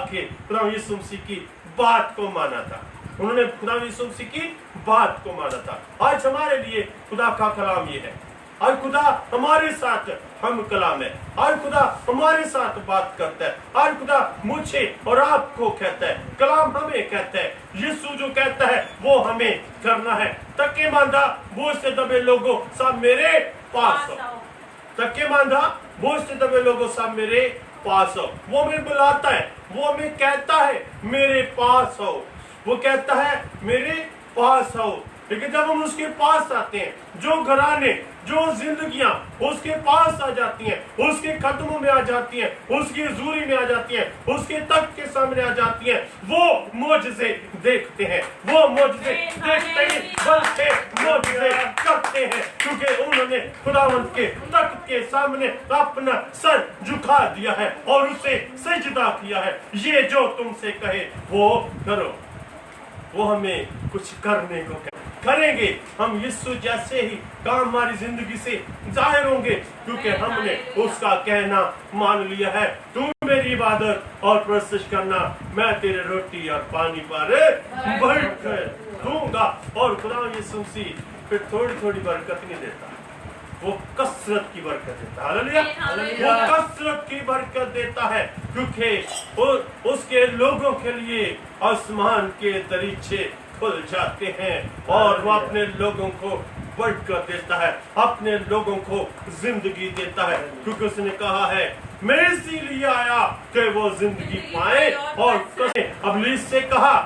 यीशु मसीह की बात को माना था, उन्होंने खुदा यीशु मसीह की बात को माना था। आज हमारे लिए खुदा का कलाम ये है, आज खुदा हमारे साथ हम कलाम है, आज खुदा हमारे साथ बात करता है, आज खुदा मुझे और आपको कहता है, कलाम हमें कहता है, यीशु जो कहता है वो हमें करना है। तके मांदा बोझ से दबे लोगों सब मेरे पास आओ, तके मांदा बोझ से दबे लोगों सब मेरे पास आओ। वो हमें बुलाता है, वो हमें कहता है मेरे पास आओ, वो कहता है मेरे पास आओ। लेकिन जब हम उसके पास आते हैं, जो घराने, जो जिंदगियां उसके पास आ जाती हैं, उसके कदमों में आ जाती हैं, उसकी हजूरी में आ जाती हैं, उसके तख्त के सामने आ जाती हैं, वो मोजज़े देखते हैं, वो मोजज़े देखते ही बल्कि मोजज़े करते हैं, क्योंकि उन्होंने खुदावंद के तख्त के सामने अपना सर झुका दिया है और उसे सजदा किया है। ये जो तुमसे कहे वो करो। वो हमें कुछ करने को करेंगे, हम यीशु जैसे ही काम हमारी जिंदगी से जाहिर होंगे, क्योंकि हमने उसका कहना मान लिया है। तू मेरी इबादत और प्रस्तुत करना, मैं तेरे रोटी और पानी पर बढ़कर दूंगा। और खुदा यीशु मसीह फिर थोड़ी थोड़ी बरकत नहीं देता, वो कसरत की बरकत देता है। हालेलुया, वो कसरत की बरकत देता है, क्योंकि उसके लोगों के लिए आसमान के दरीचे खुल जाते हैं और वो अपने लोगों को बरकत देता है, अपने लोगों को जिंदगी देता है, क्योंकि उसने कहा है मैं इसीलिए आया कि वो जिंदगी पाए और करें। इब्लीस से कहा,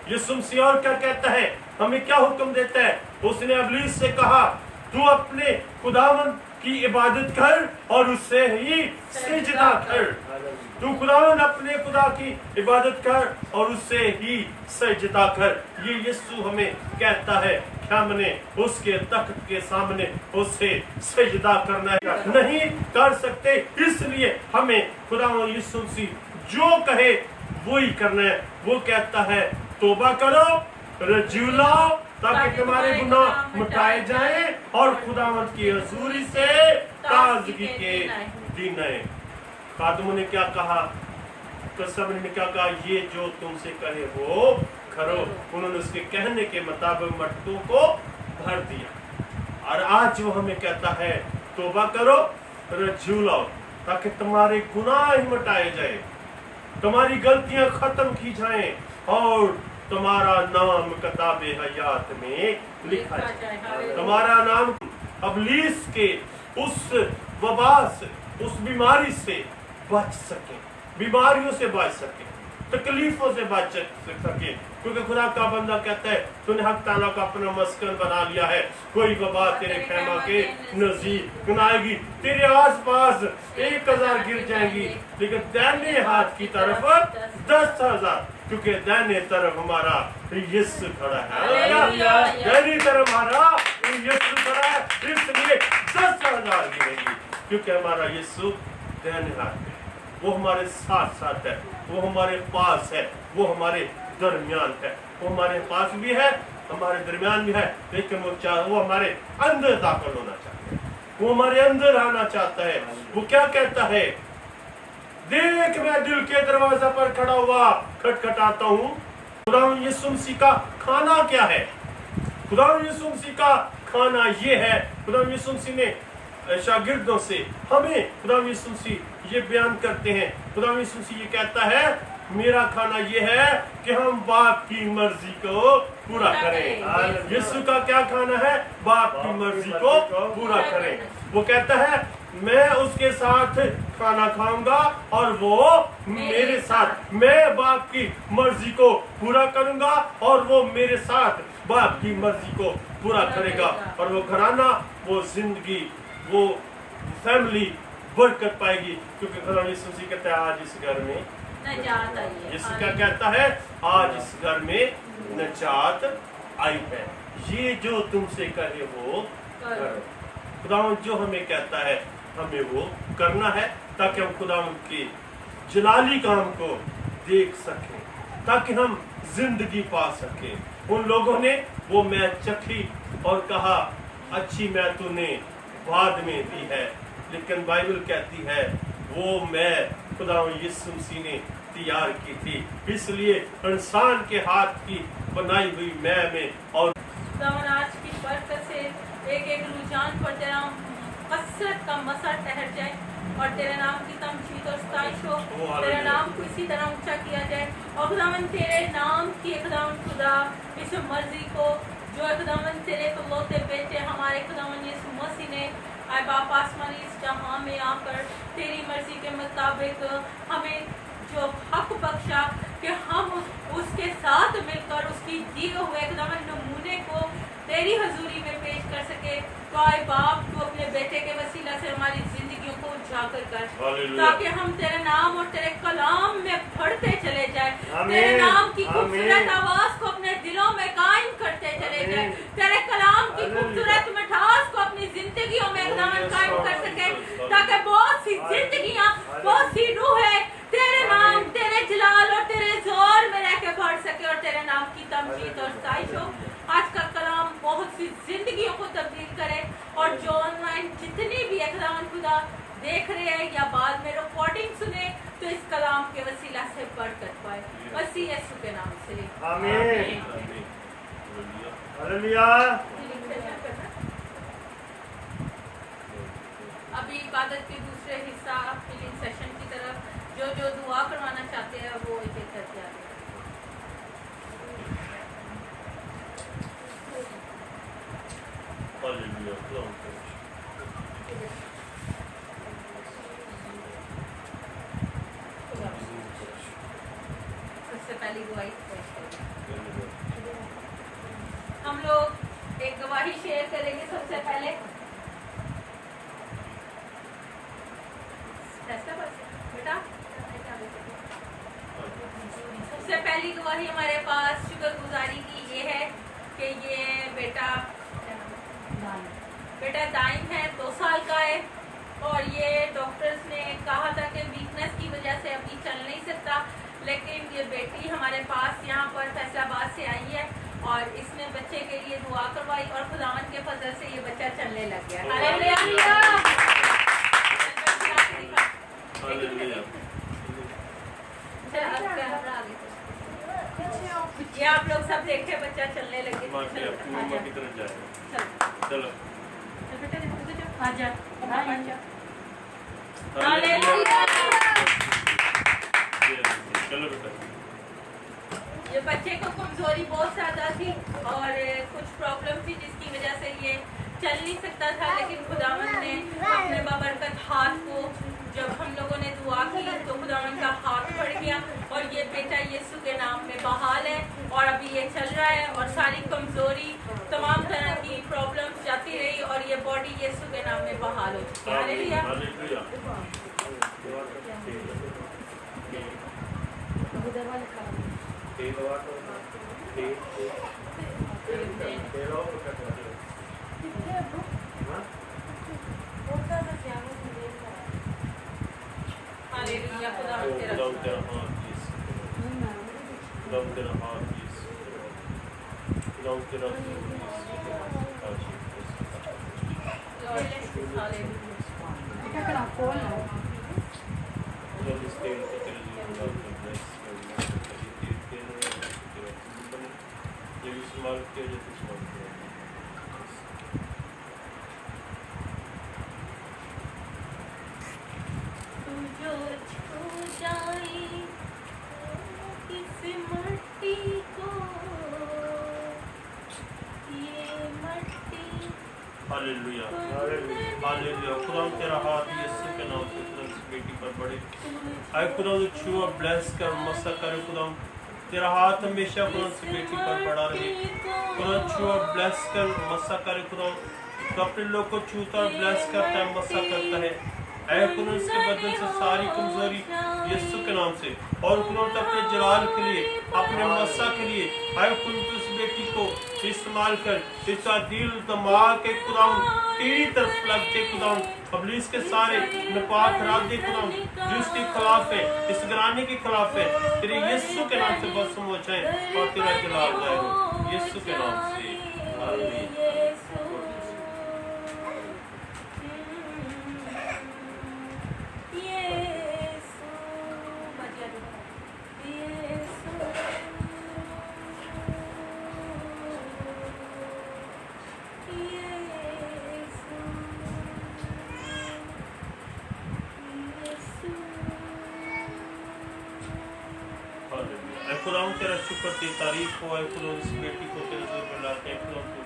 यीशु मसीह और क्या कहता है, हमें क्या हुक्म देता है? उसने इब्लीस से कहा तू अपने खुदावंद की इबादत कर और उससे ही सजदा कर। तू खुदावंद अपने खुदा की इबादत कर और उससे ही सजदा कर। ये यीशु हमें कहता है कि हमने उसके तख्त के सामने उससे सजदा करना है, नहीं कर सकते, इसलिए हमें खुदावंद यीशु मसीह जो कहे वो ही करना है। वो कहता है तौबा करो, रज्जू लाओ ताकि तुम्हारे गुनाह मिटाए जाएं और खुदावंद की हजूरी से ताजगी के दिन आए। खादमों ने क्या कहा, कसम ने क्या कहा, ये जो तुमसे कहे वो करो। उन्होंने उसके कहने के मुताबिक मटकों को भर दिया। और आज वो हमें कहता है तौबा करो, रज्जू लाओ ताकि तुम्हारे गुनाह मिटाए जाए, तुम्हारी गलतियां खत्म की जाएं और तुम्हारा नाम किताबे हयात में लिखा जाए। तुम्हारा नाम इब्लीस के उस वबा से, उस बीमारी से बच सके, बीमारियों से बच सके, तकलीफों से बच सके, क्योंकि खुदा का बंदा कहता है तूने हक ताला का अपना मस्कन बना लिया है, कोई वबा तेरे खैमा के नजदीक न आएगी। तेरे आसपास 1000 गिर जाएंगी लेकिन दाहिने हाथ की तरफ 10,000, क्योंकि दाहिने तरफ हमारा यीशु खड़ा है, दाहिनी तरफ हमारा यीशु खड़ा है, इसलिए 10,000 गिरेंगी, क्योंकि हमारा यीशु दाहिने हाथ में, वो हमारे साथ साथ है, वो हमारे पास है, वो हमारे दरमियान है, वो हमारे पास भी है, हमारे दरमियान भी है, लेकिन वो हमारे अंदर दाखिल होना चाहता है, वो हमारे अंदर आना चाहता है। वो क्या कहता है, देख मैं दिल के दरवाजा पर खड़ा हुआ खटखटाता हूँ। खुदा यीशु मसीह का खाना क्या है? खुदा यीशु मसीह का खाना ये है, खुदा यीशु मसीह ने शागिर्दों से हमें खुदा यीशु मसीह ये बयान करते हैं। खुदा यीशु मसीह ये कहता है मेरा खाना ये है कि हम बाप की मर्जी को पूरा करें। यीशु का क्या खाना है? बाप की मर्जी को पूरा करें। वो कहता है मैं उसके साथ खाना खाऊंगा और वो मेरे साथ, मैं बाप की मर्जी को पूरा करूंगा और वो मेरे साथ बाप की मर्जी को पूरा करेगा, और वो घराना, वो जिंदगी, वो फैमिली बरकत पाएगी, क्योंकि खुदा यीशु मसीह कहता है आज इस घर में
नजात आई है।
यीशु क्या कहता है, आज इस घर में नजात आई है, ये जो तुमसे कहे वो करो। खुदावंद जो हमें कहता है हमें वो करना है, ताकि हम खुदावंद के जलाली काम को देख सकें, ताकि हम जिंदगी पा सकें। उन लोगों ने वो मैच चखी और कहा अच्छी मैच तूने बाद में दी है, लेकिन बाइबल कहती है वो मैं खुदावंद यीशु मसीह ने तैयार की थी, इसलिए इंसान के हाथ की बनाई हुई मैं में और
आज की बरकत से एक एक रुझान पर तेरा कसरत का मसा ठहर जाए और तेरे नाम की तमजीद और सताइश हो, तेरे नाम को इसी तरह ऊंचा किया जाए। और खुदावन तेरे नाम की खुदावन खुदा इस मर्जी को जो खुदावन तेरे इकलौते बेटे हमारे खुदावन यीशु मसीह ने आए बाप आसमानी इस जहां में आकर तेरी मर्जी के मुताबिक हमें जो हक बख्शा कि हम उसके साथ मिलकर उसकी दिए हुए खुदावन नमूने को तेरी हजूरी में पेश कर सके। तो आए बाप तू अपने बेटे के वसीला से हमारी जिंदगियों को उजागर कर, ताकि हम तेरे नाम और तेरे कलाम में पढ़ते चले जाए, तेरे नाम की खूबसूरत आवाज को अपने दिलों में कायम करते चले जाए, तेरे कलाम की खूबसूरत मिठास को अपनी जिंदगियों में एकदम कायम कर सके, ताकि बहुत सी जिंदगियां, बहुत सी रूहें तेरे नाम, तेरे जलाल और तेरे जोर में रह के बढ़ सके और तेरे नाम की तमजीद और सताइश हो। आज का कलाम बहुत सी जिंदगियों को तब्दील करे, और जो ऑनलाइन जितनी भी खुदावन खुदा देख रहे हैं या बाद में रिकॉर्डिंग सुने, तो इस कलाम के वसीला से बरकत पाए, मसीह यीशु के नाम से
आमीन। हालेलुया।
अभी इबादत के दूसरे हिस्सा फीलिंग सेशन की तरफ जो दुआ करवाना चाहते हैं वो एक एक करके आ जाए। सबसे पहली गवाही हम लोग एक गवाही शेयर करेंगे। सबसे पहले बेटा सबसे पहली गवाही हमारे पास शुक्रगुजारी की ये है कि ये बेटा दाइम है, 2 साल का है, और ये डॉक्टर्स ने कहा था कि वीकनेस की वजह से अभी चल नहीं सकता, लेकिन ये बेटी हमारे पास यहाँ पर फैसलाबाद से आई है और इसने बच्चे के लिए दुआ करवाई और खुदावन के फजल से ये बच्चा चलने लग गया। हालेलुया। ये आप लोग सब देखे बच्चा चलने लगे।
चलो
आजा।
चलो बेटा।
ये बच्चे को कमजोरी बहुत ज्यादा थी और कुछ प्रॉब्लम थी जिसकी वजह से ये चल नहीं सकता था, लेकिन खुदावन ने अपने बाबरकत हाथ को जब हम लोगों ने दुआ की तो खुदावन का हाथ बढ़ गया और ये बेटा यीशु के नाम में बहाल है और अभी ये चल रहा है और सारी कमजोरी तमाम तरह की प्रॉब्लम्स जाती रही और ये बॉडी यीशु के नाम में बहाल हो चुकी है। हालेलुया। हालेलुया। खुदावन तेरा
हालेलुया हालेलुया। खुदा तेरा हाथ यीशु के नाम से खुदा इस बेटी पर बढ़े। आए खुदा छुआ ब्लेस कर मसा करे खुदा तेरा हाथ हमेशा खुदा इस बेटी पर बढ़ा रहे। खुदा छुआ ब्लेस कर मसा करे खुदा तो अपने लोग को छूता और ब्लेस करता है मसा करता है। ऐ खुदा इसके बदन से सारी कमजोरी यीशु के नाम से और खुदा अपने जलाल के लिए अपने मसा के लिए आए खुदा इस बेटी को इस्तेमाल कर इसका दिल दिमाग के खुदा तेरी तरफ लग के खुदा पब्लिस के सारे नपाक राधे खुदा जो इसके खिलाफ है इस घराने के खिलाफ है तेरे यीशु के नाम से बस हो जाए और तेरा जलाल जाए यीशु के नाम से आमीन। खुदा तेरा शुक्र तेरी तारीफ हो है खुदा इस बेटी को तेरे जोर में लाते हैं खुदा को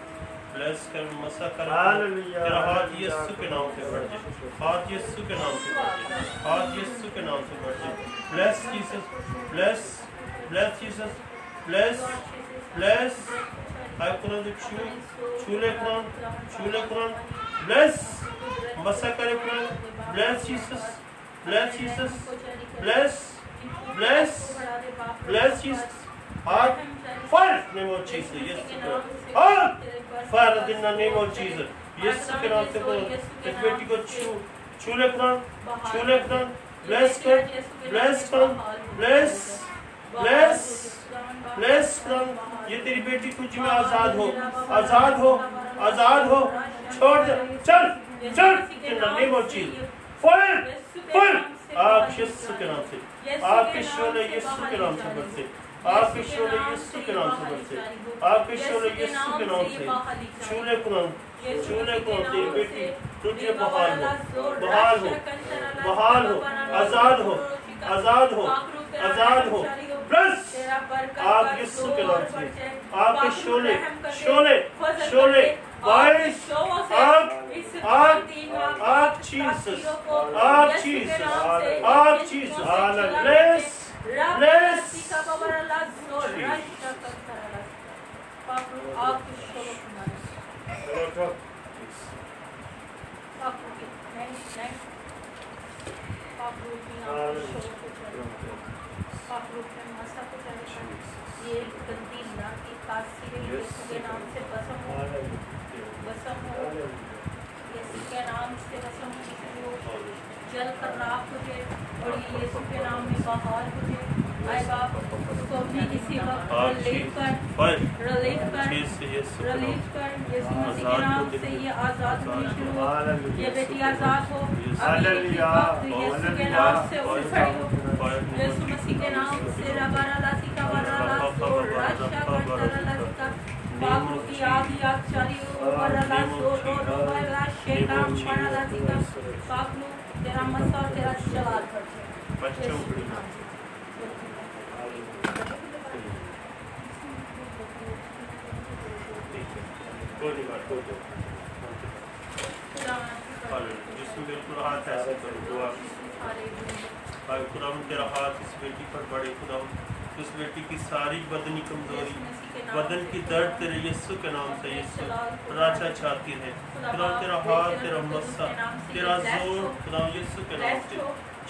ब्लेस कर मसा कर तेरा हाथ यीशु के नाम से बढ़ जाए हाथ यीशु के नाम से बढ़ जाए हाथ यीशु के नाम से बढ़ जाए bless Jesus bless bless Jesus bless bless आए खुदा छूले खुदा ब्लेस मसा करे खुदा bless Jesus bless bless Jesus. Heart, fire in the name of Jesus. Yes, heart, fire in the name of Jesus. Yes, के नाम से बोल इस बेटी को छू ले खुदा bless कर bless खुदा ये तेरी बेटी तुझ में आजाद हो छोड़ दे चल in the name of Jesus. Fire आप यीशु के नाम से आपके शोले यीशु के नाम से बरसे आपके शोले यीशु के नाम से बरसे आपके शोले यीशु के नाम से छूले को तेरी बेटी तुझे बहाल हो आजाद हो बस आप यीशु के नाम से आपके शोले आप Jesus bless
ये गंदी नाकी तासीर यीशु के नाम से बसम हो यीशु के नाम से बसम हो जल कर राख हो जाए और ये यीशु के नाम में बहाल हो जाए आए बाप उसको भी इसी वक्त रिलीफ कर यीशु मसीह के नाम से ये आज़ाद होनी शुरू हो ये बेटी आज़ाद हो अभी इसी वक्त यीशु के नाम से उठ खड़ी हो यीशु मसीह के नाम से रबारा लासिका वराला सो राशा करतरा लासिका बाबू की आग चाली वराला सो रो वराला शेका वराला लासिका बाबू तेरा मसा तेरा जलाल कर बच्चों
जिसमें बिल्कुल हाथ ऐसे करो दुआ खुदा तेरा हाथ इस बेटी पर बढ़े खुदा उस बेटी की सारी बदनी कमजोरी बदन की दर्द तेरे यीशु के नाम से यीशु राजा चाहती है खुदा तेरा हाथ तेरा मस्सा तेरा जोर खुदा यीशु के नाम से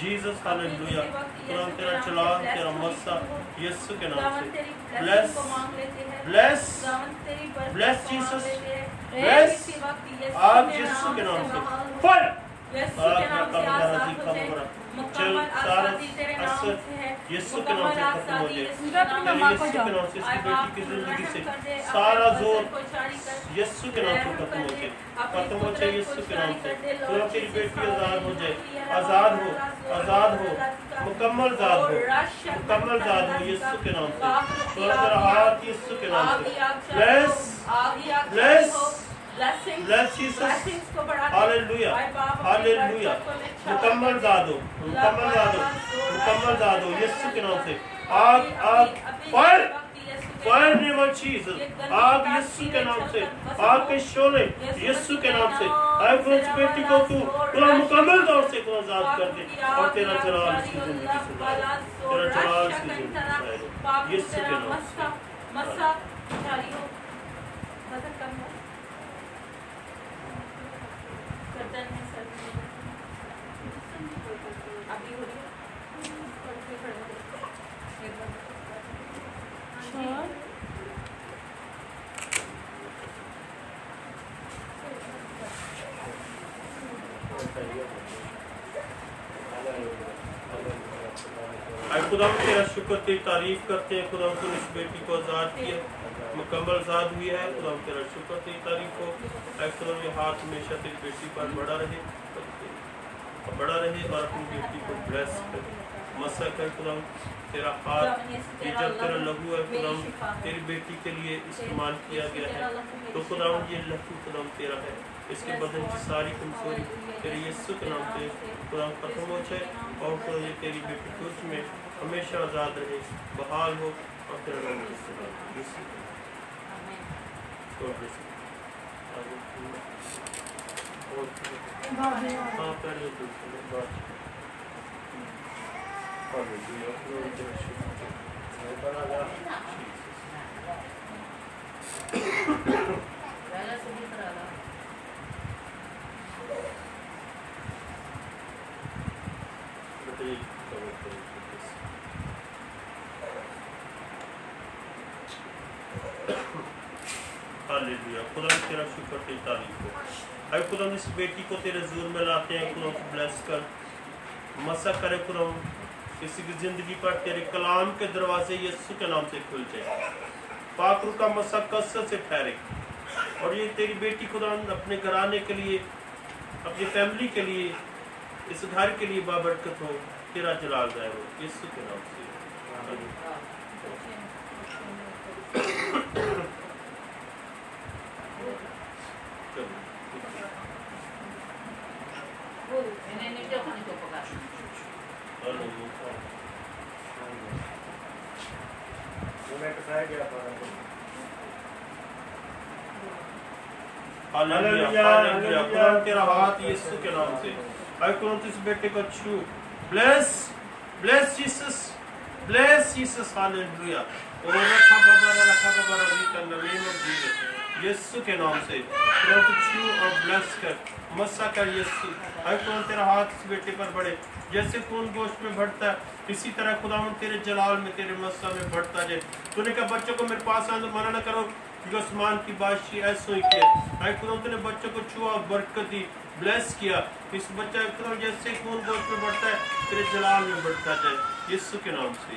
जीसस हालेलुया खुदा तेरा चला तेरा मस्सा यीशु के नाम से ब्लेस जीसस ब्लेस आप यीशु के नाम से फायर चल सारा असर यीशु के नाम से खत्म हो जाए यीशु के नाम से इसकी बेटी की जिंदगी से सारा जोर यीशु के नाम से खत्म हो जाए यीशु के नाम से तो तेरी बेटी आजाद हो मुकम्मल आजाद हो यीशु के नाम से तो तेरा हाथ यीशु के नाम से ब्लेस Jesus हालेलुया मुकम्मल आजाद हो यीशु के नाम से आग fire Fire in the name of Jesus. आग यीशु के नाम से, आग के शोले यीशु के नाम से। आए खुदा इस बेटी को तू पूरा मुकम्मल तौर से खुदा आजाद कर दे और तेरा जलाल इसकी जिंदगी से लाए, तेरा जलाल इसकी जिंदगी से लाए, यीशु के नाम से।
मसा जारी हो बदल करना गर्दन में सर अभी हो रही है एक बार
आए खुदा तेरा शुक्र तेरी तारीफ करते हैं खुदा तूने इस बेटी को आजाद किया, मुकम्मल आजाद हुई है। खुदा तेरा शुक्र तेरी तारीफ हो। आए खुदा ये हाथ हमेशा तेरी बेटी पर बड़ा रहे और अपनी बेटी को ब्लेस कर मसा कर। खुदा तेरा हाथ ये जब तेरा लहू है खुदा तेरी बेटी के लिए इस्तेमाल किया गया है, तो खुदा ये लहू खुदा तेरा है, इसके बदन की सारी कमजोरी तेरे यीशु के नाम से खुदा खत्म हो जाए और खुदा ये तेरी बेटी तुझ में हमेशा आजाद रहे, बहाल हो और तेरा नाम हालेलुया। खुदा तेरा शुक्र तेरी तारीफ हो। अरे खुदा इस बेटी को तेरे ज़ोर में लाते हैं, खुदा ब्लेस कर मसा करे खुदा किसी की जिंदगी पर तेरे कलाम के दरवाजे यीशु के नाम से खुल जाए, पाक रूह का मसा कसरत से ठहरे और ये तेरी बेटी खुदा अपने घराने के लिए, अपनी फैमिली के लिए, इस घर के लिए बाबरकत हो, तेरा जलाल जाए हो यीशु के नाम से। हालेलुया। खुदा तेरा हाथ यीशु के नाम से आई खुदा इस बेटे को छू, ब्लेस जीसस हालेलुया। और रखा बाबा जी का नवीन और जीवन यीशु के नाम से खुदा को छू और ब्लेस कर मसा कर यीशु। आई खुदा तेरा हाथ इस बेटे पर बढ़े, जैसे खून गोश्त में बढ़ता है इसी तरह खुदा तेरे जलाल में तेरे मसा में बढ़ता जाए। तूने कहा बच्चों को मेरे पास आने मना न करो क्योंकि आसमान की बादशाही ऐसा ही किया। आई खुदा तूने बच्चों को छुआ, बरकत दी, ब्लेस किया। इस बच्चा खुदा जैसे खून गोश्त में बढ़ता है तेरे जलाल में बढ़ता जाए यीशु के नाम से।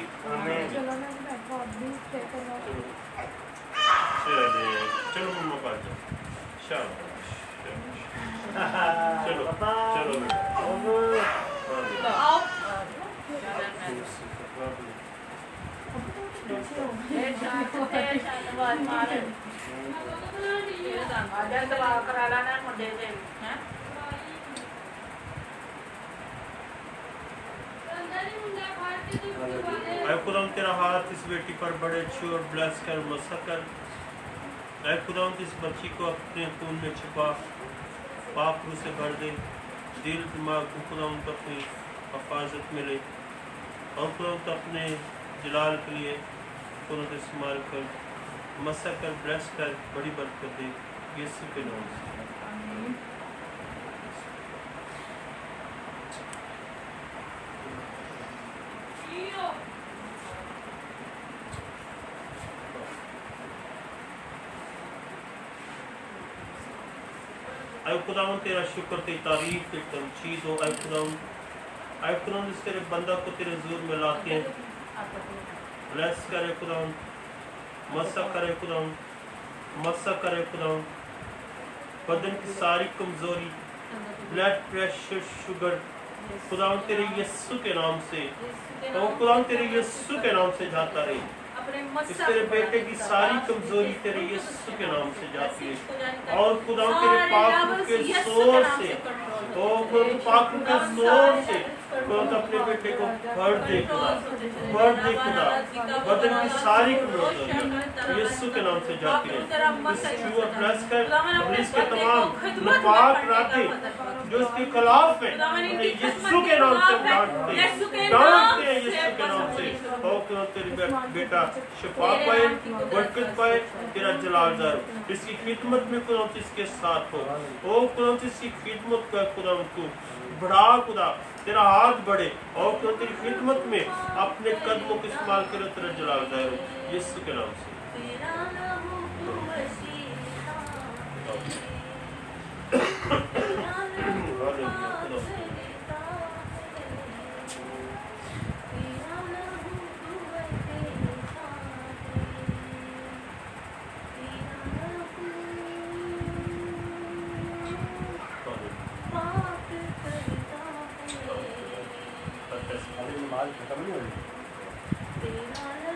चलो मम्मा पास जाओ, शाबाश चलो खुदा तेरा हाथ इस बेटी पर बड़े छू और ब्लेस कर मसा कर। ऐ खुदा इस बच्ची को अपने खून में छिपा, पाक रूह से भर दे, दिल दिमाग को खुदा उनको अपनी हिफाजत मिले और खुदा अपने जलाल के लिए खुदा इस्तेमाल कर मसा कर ब्लेस कर बड़ी बरकत दे यीशु के नाम से। ऐ खुदावन तेरा शुक्र तेरी तारीफ तेरी तमजीद हो। ऐ खुदावन इस तेरे बंदा को तेरे ज़ोर में लाते हैं, ब्लेस करे खुदावन, मसा करे खुदावन, मसा करे खुदावन। बदन की सारी कमजोरी, ब्लड प्रेशर, शुगर खुदावन तेरे यीशु के नाम से, तो खुदावन तेरे यीशु के नाम से जाता रहे। इस तेरे बेटे की सारी कमजोरी तेरे यीशु के नाम से जाती है और खुदा तेरे पाक के जोर से ओ खुदा तू पाक रूह के जोर से खुदा अपने बेटे को भर दे खुदा, भर दे खुदा, बदन की सारी कमजोरियां यीशु के नाम से जाती है। इस छुआ प्रेस कर और इसके तमाम नापाक रातें जो इसके खिलाफ है यीशु के नाम से डांटते हैं यीशु के नाम से। ओ खुदा तेरी बेटा शिफा पाए, बरकत पाए, तेरा जलाल ज़ाहिर इसकी खिदमत में खुदा इसके साथ हो। ओ खुदा इसकी खिदमत कर खुदा तू बढ़ा खुदा, तेरा हाथ बढ़े और खुदा तेरी खिदमत में अपने कदमों को इस्तेमाल करे, तेरा जलाल ज़ाहिर हो यीशु के नाम से।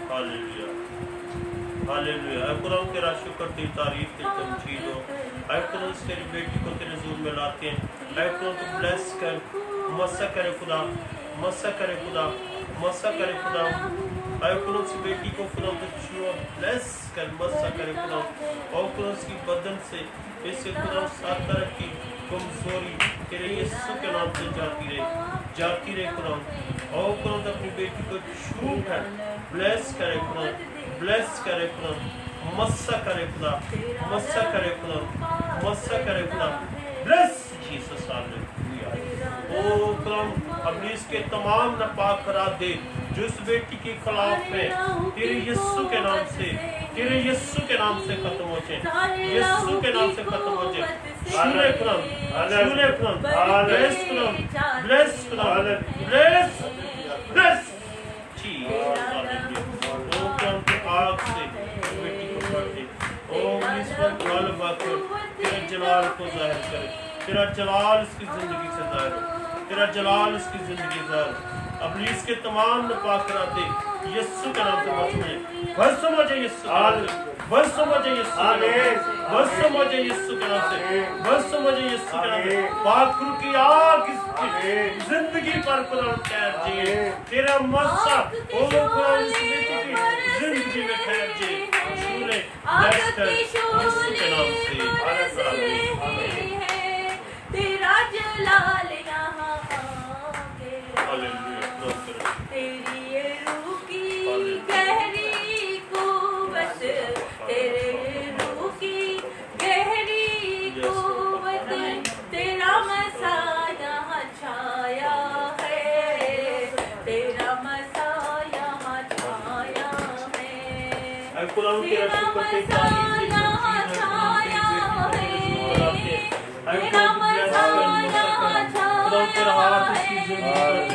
Hallelujah, hallelujah. ऐ खुदा तेरा शुक्र, तेरी तारीफ, तेरी तमजीद हो। ऐ खुदा तेरी बेटी को तेरे ज़ूर में लाते हैं। ऐ खुदा तू ब्लेस कर, मसा करे खुदा, मसा करे खुदा, मसा करे खुदा। ऐ खुदा उस बेटी को खुदा तू छुआ, ब्लेस कर, मसा करे खुदा। और खुदा उसकी बदन से इससे खुदा सात तरह की कमजोरी तेरे यीशु के नाम से जाती रहे खुदा। और खुदा अपनी बेटी को छू कर ब्लेस करे खुदा, ब्लेस करे खुदा, मस्सा करे खुदा, मस्सा करे खुदा, मस्सा करे खुदा। Bless Jesus hallelujah. ओ खुदा अब इसके तमाम नापाक करा दे जो इस बेटी के खिलाफ है, तेरे यीशु के नाम से, तेरे यीशु के नाम से खत्म हो जाए, यीशु के नाम से खत्म हो जाए। शूले खुदा, शूले खुदा, ब्लेस खुदा, ब्लेस खुदा, ब्लेस, ब्लेस जीसस हालेलुया। ओ खुदा आग से बेटी को भर दे। ओ इस वक्त गालिब आकर तेरा जलाल को जाहिर करे, तेरा जलाल इसकी जिंदगी से जाहिर हो, तेरा जलाल इसकी जिंदगी जाहिर हो। अबलीस के तमाम नापाक कराते यीशु के नाम से बस में बस समझे यीशु के नाम से, बस समझे यीशु के नाम से, बस समझे यीशु के नाम से, बस समझे यीशु के नाम से। पाक रूह की आग इसकी जिंदगी पर खुदा ठहर जाए, तेरा मस्सा ओ खुदा इस बेटी की जिंदगी में ठहर जाए। छूले ब्लेस कर यीशु के नाम से। हालेलुया,
तेरा जलाल यहाँ आके
हालेलुया।
तेरी ये रूह की गहरी कुव्वत, तेरे रूह की गहरी कुव्वत, तेरा मसा यहाँ छाया है, तेरा मसा यहाँ छाया है, तेरा मसा यहाँ छाया है, तेरा मसा यहाँ छाया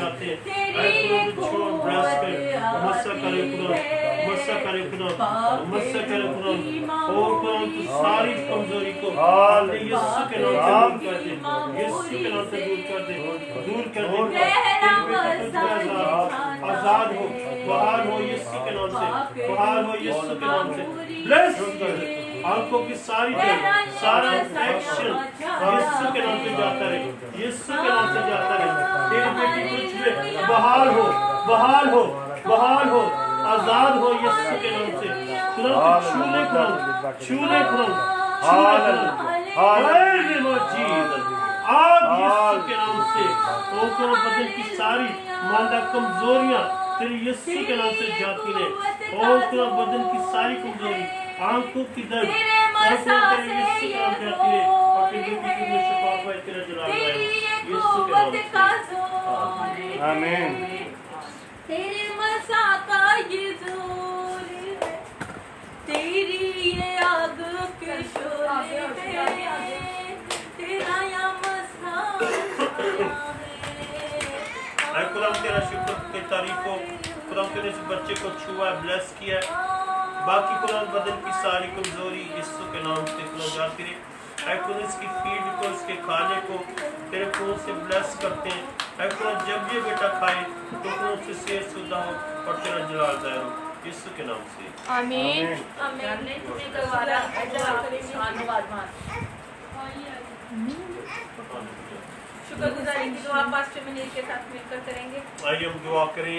है, तेरी
मस्सा करे खुदा, मस्सा करे खुदा, मस्सा करे खुदा। और खुदा तू सारी कमजोरी को अपने यीशु के नाम से दूर कर दे, यीशु के नाम से दूर कर दे, दूर कर दे। आजाद हो, बाहर हो यीशु के नाम से, बाहर हो यीशु के नाम से। ब्लेस कर आंखों की सारी दर्द, सारा एक्शन यीशु के नाम से जाता रहे, यीशु के नाम से जाता रहे। तेरी बेटी कुछ में बहाल हो, बहाल हो, बहाल हो, आजाद हो यीशु के नाम से। खुदा तू छूले खुदा, छूले खुदा, छूले खुदा। आग यीशु के नाम से। ओ खुदा बदन की सारी मांदा कमजोरियां तेरे यीशु के नाम से जाती रहे। ओ खुदा बदन की सारी कमजोरी, आंखों की दर्द तेरे यीशु के नाम से जाती रहे। और तेरी बेटी में शिफा पाए, तेरा जलाल पाए यीशु के नाम से।
आमीन।
तेरे मसा का ये जोर है, तेरी ये आग के शोले है, तेरा या मसा
है। खुदा तेरा शुक्र, तेरी तारीफ हो। खुदा तेरे इस बच्चे को छुआ, ब्लेस किया। बाकी खुदा बदन की सारी कमजोरी यीशु के नाम से खुदा जाती रहे। ऐ खुदा इसकी फीड को, इसके खाने को तेरे खून से ब्लेस करते हैं। ऐ खुदा जब ये बेटा खाए तो खुदा उससे सेहत सुधा हो और तेरा जलाल ज़ाहिर हो यीशु के नाम से।
आमीन।
हालेलुया।
शुक्रगुजारी की दुआ पास्टर मनीर के साथ मिलकर करेंगे।
आइए हम दुआ करें।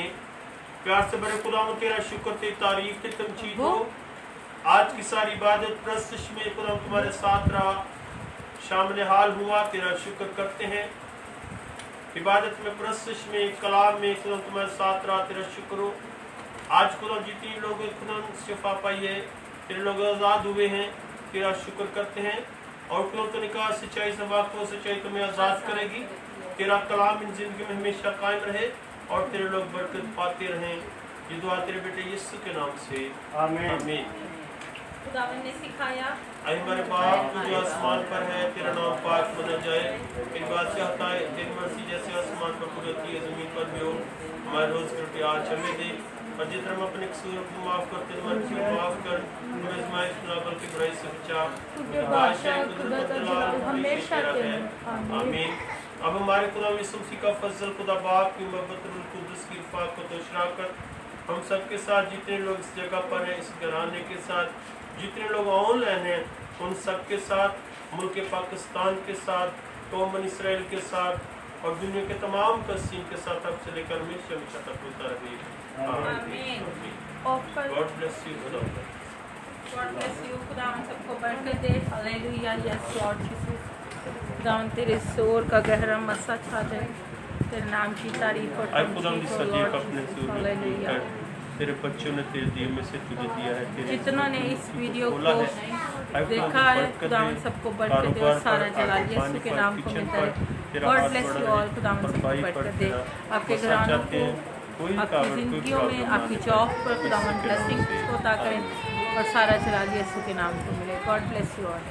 प्यार से बड़े खुदावंद तेरा शुक्र तेरी तारीफ ते तमजीद हो। आज की सारी इबादत प्रस्तुत में खुदावंद तुम्हारे साथ रहा, शामिल हाल हुआ, तेरा शुक्र करते हैं। इबादत में प्रस्तुत में कलाम में खुदावंद तुम्हारे साथ रहा, तेरा शुक्र हो। आज खुदावंद जितने लोग खुदावंद शिफा पाई है, तेरे लोग आज़ाद हुए हैं, तेरा शुक्र करते हैं। और खुदावंद ने कहा सच्चाई से वाक़िफ़ हो, सच्चाई तुम्हें आज़ाद करेगी। तेरा कलाम इन जिंदगी में हमेशा कायम रहे और तेरे लोग बरकत पाते रहें। ये दुआ तेरे बेटे यीशु के नाम से
आमीन।
आमीन।
खुदावन ने सिखाया,
ऐ हमारे बाप तू जो आसमान पर है, तेरा नाम पाक माना जाए, तेरी बात चाहता है, तेरी मर्जी जैसे आसमान पर कुदरती है ज़मीन पर भी हो। हमारे रोज़ की रोटी आज हमें दे, और जितना हम अपने कसूर को माफ़ करते हैं, हमारे कसूर माफ़ कर, हमें आज़माइश में न डाल, बल्कि बुराई से बचा। बादशाह कुदरत जलाल हमेशा तेरा है। आमीन। अब हमारे खुदा यीशु मसीह का फजल, खुदा बाप की मोहब्बत, रूह कुद्दुस की रफ़ाक़त और शराकत हम सब के साथ, जितने लोग इस जगह पर हैं, इस घराने के साथ, जितने लोग ऑनलाइन हैं, उन सब के साथ, मुल्क पाकिस्तान के साथ, कौम इसराइल के साथ और दुनिया के तमाम कसीम के साथ अब से लेकर हमेशा हमेशा तक होता रहे।
आमीन।
God bless you.
God bless you. खुदावन सबको बरकत दे। हालेलुया। Yes Lord Jesus. खुदावन तेरे जोर का गहरा मसा छा जाए, तेरे नाम की तारीफ और
आज खुदा
तमजीद हो
सदी
लॉर्ड
अपने
जीसस।
जोर में
हालेलुया।
कर, तेरे बच्चों ने तेरे दिए में से तुझे दिया है, तेरे
जितना ने इस वीडियो
खोला
को
है। आज
देखा
खुदा
है,
बरकत
खुदावन
दे,
सबको बरकत दे और
कारोबार
सारा
पर,
जलाल
आगे
यीशु
पानी
के
पर,
नाम को
किचन
मिलता
पर,
है।
तेरा
गॉड
हाथ
ब्लेस
बढ़ा
यू
रहे,
ऑल। खुदावन सबको
भरपाई पर
बरकत दे,
तेरा
आपके
बसा
घरानों
चाहते
को,
हैं। कोई
आपकी
रुकावट, कोई
जिंदगियों में,
प्रॉब्लम
आपकी
ना
जॉब
आए।
पर खुदावन
यीशु के नाम
ब्लेसिंग
से।
को अता करें और सारा जलाल यीशु के नाम को मिले। God bless you all.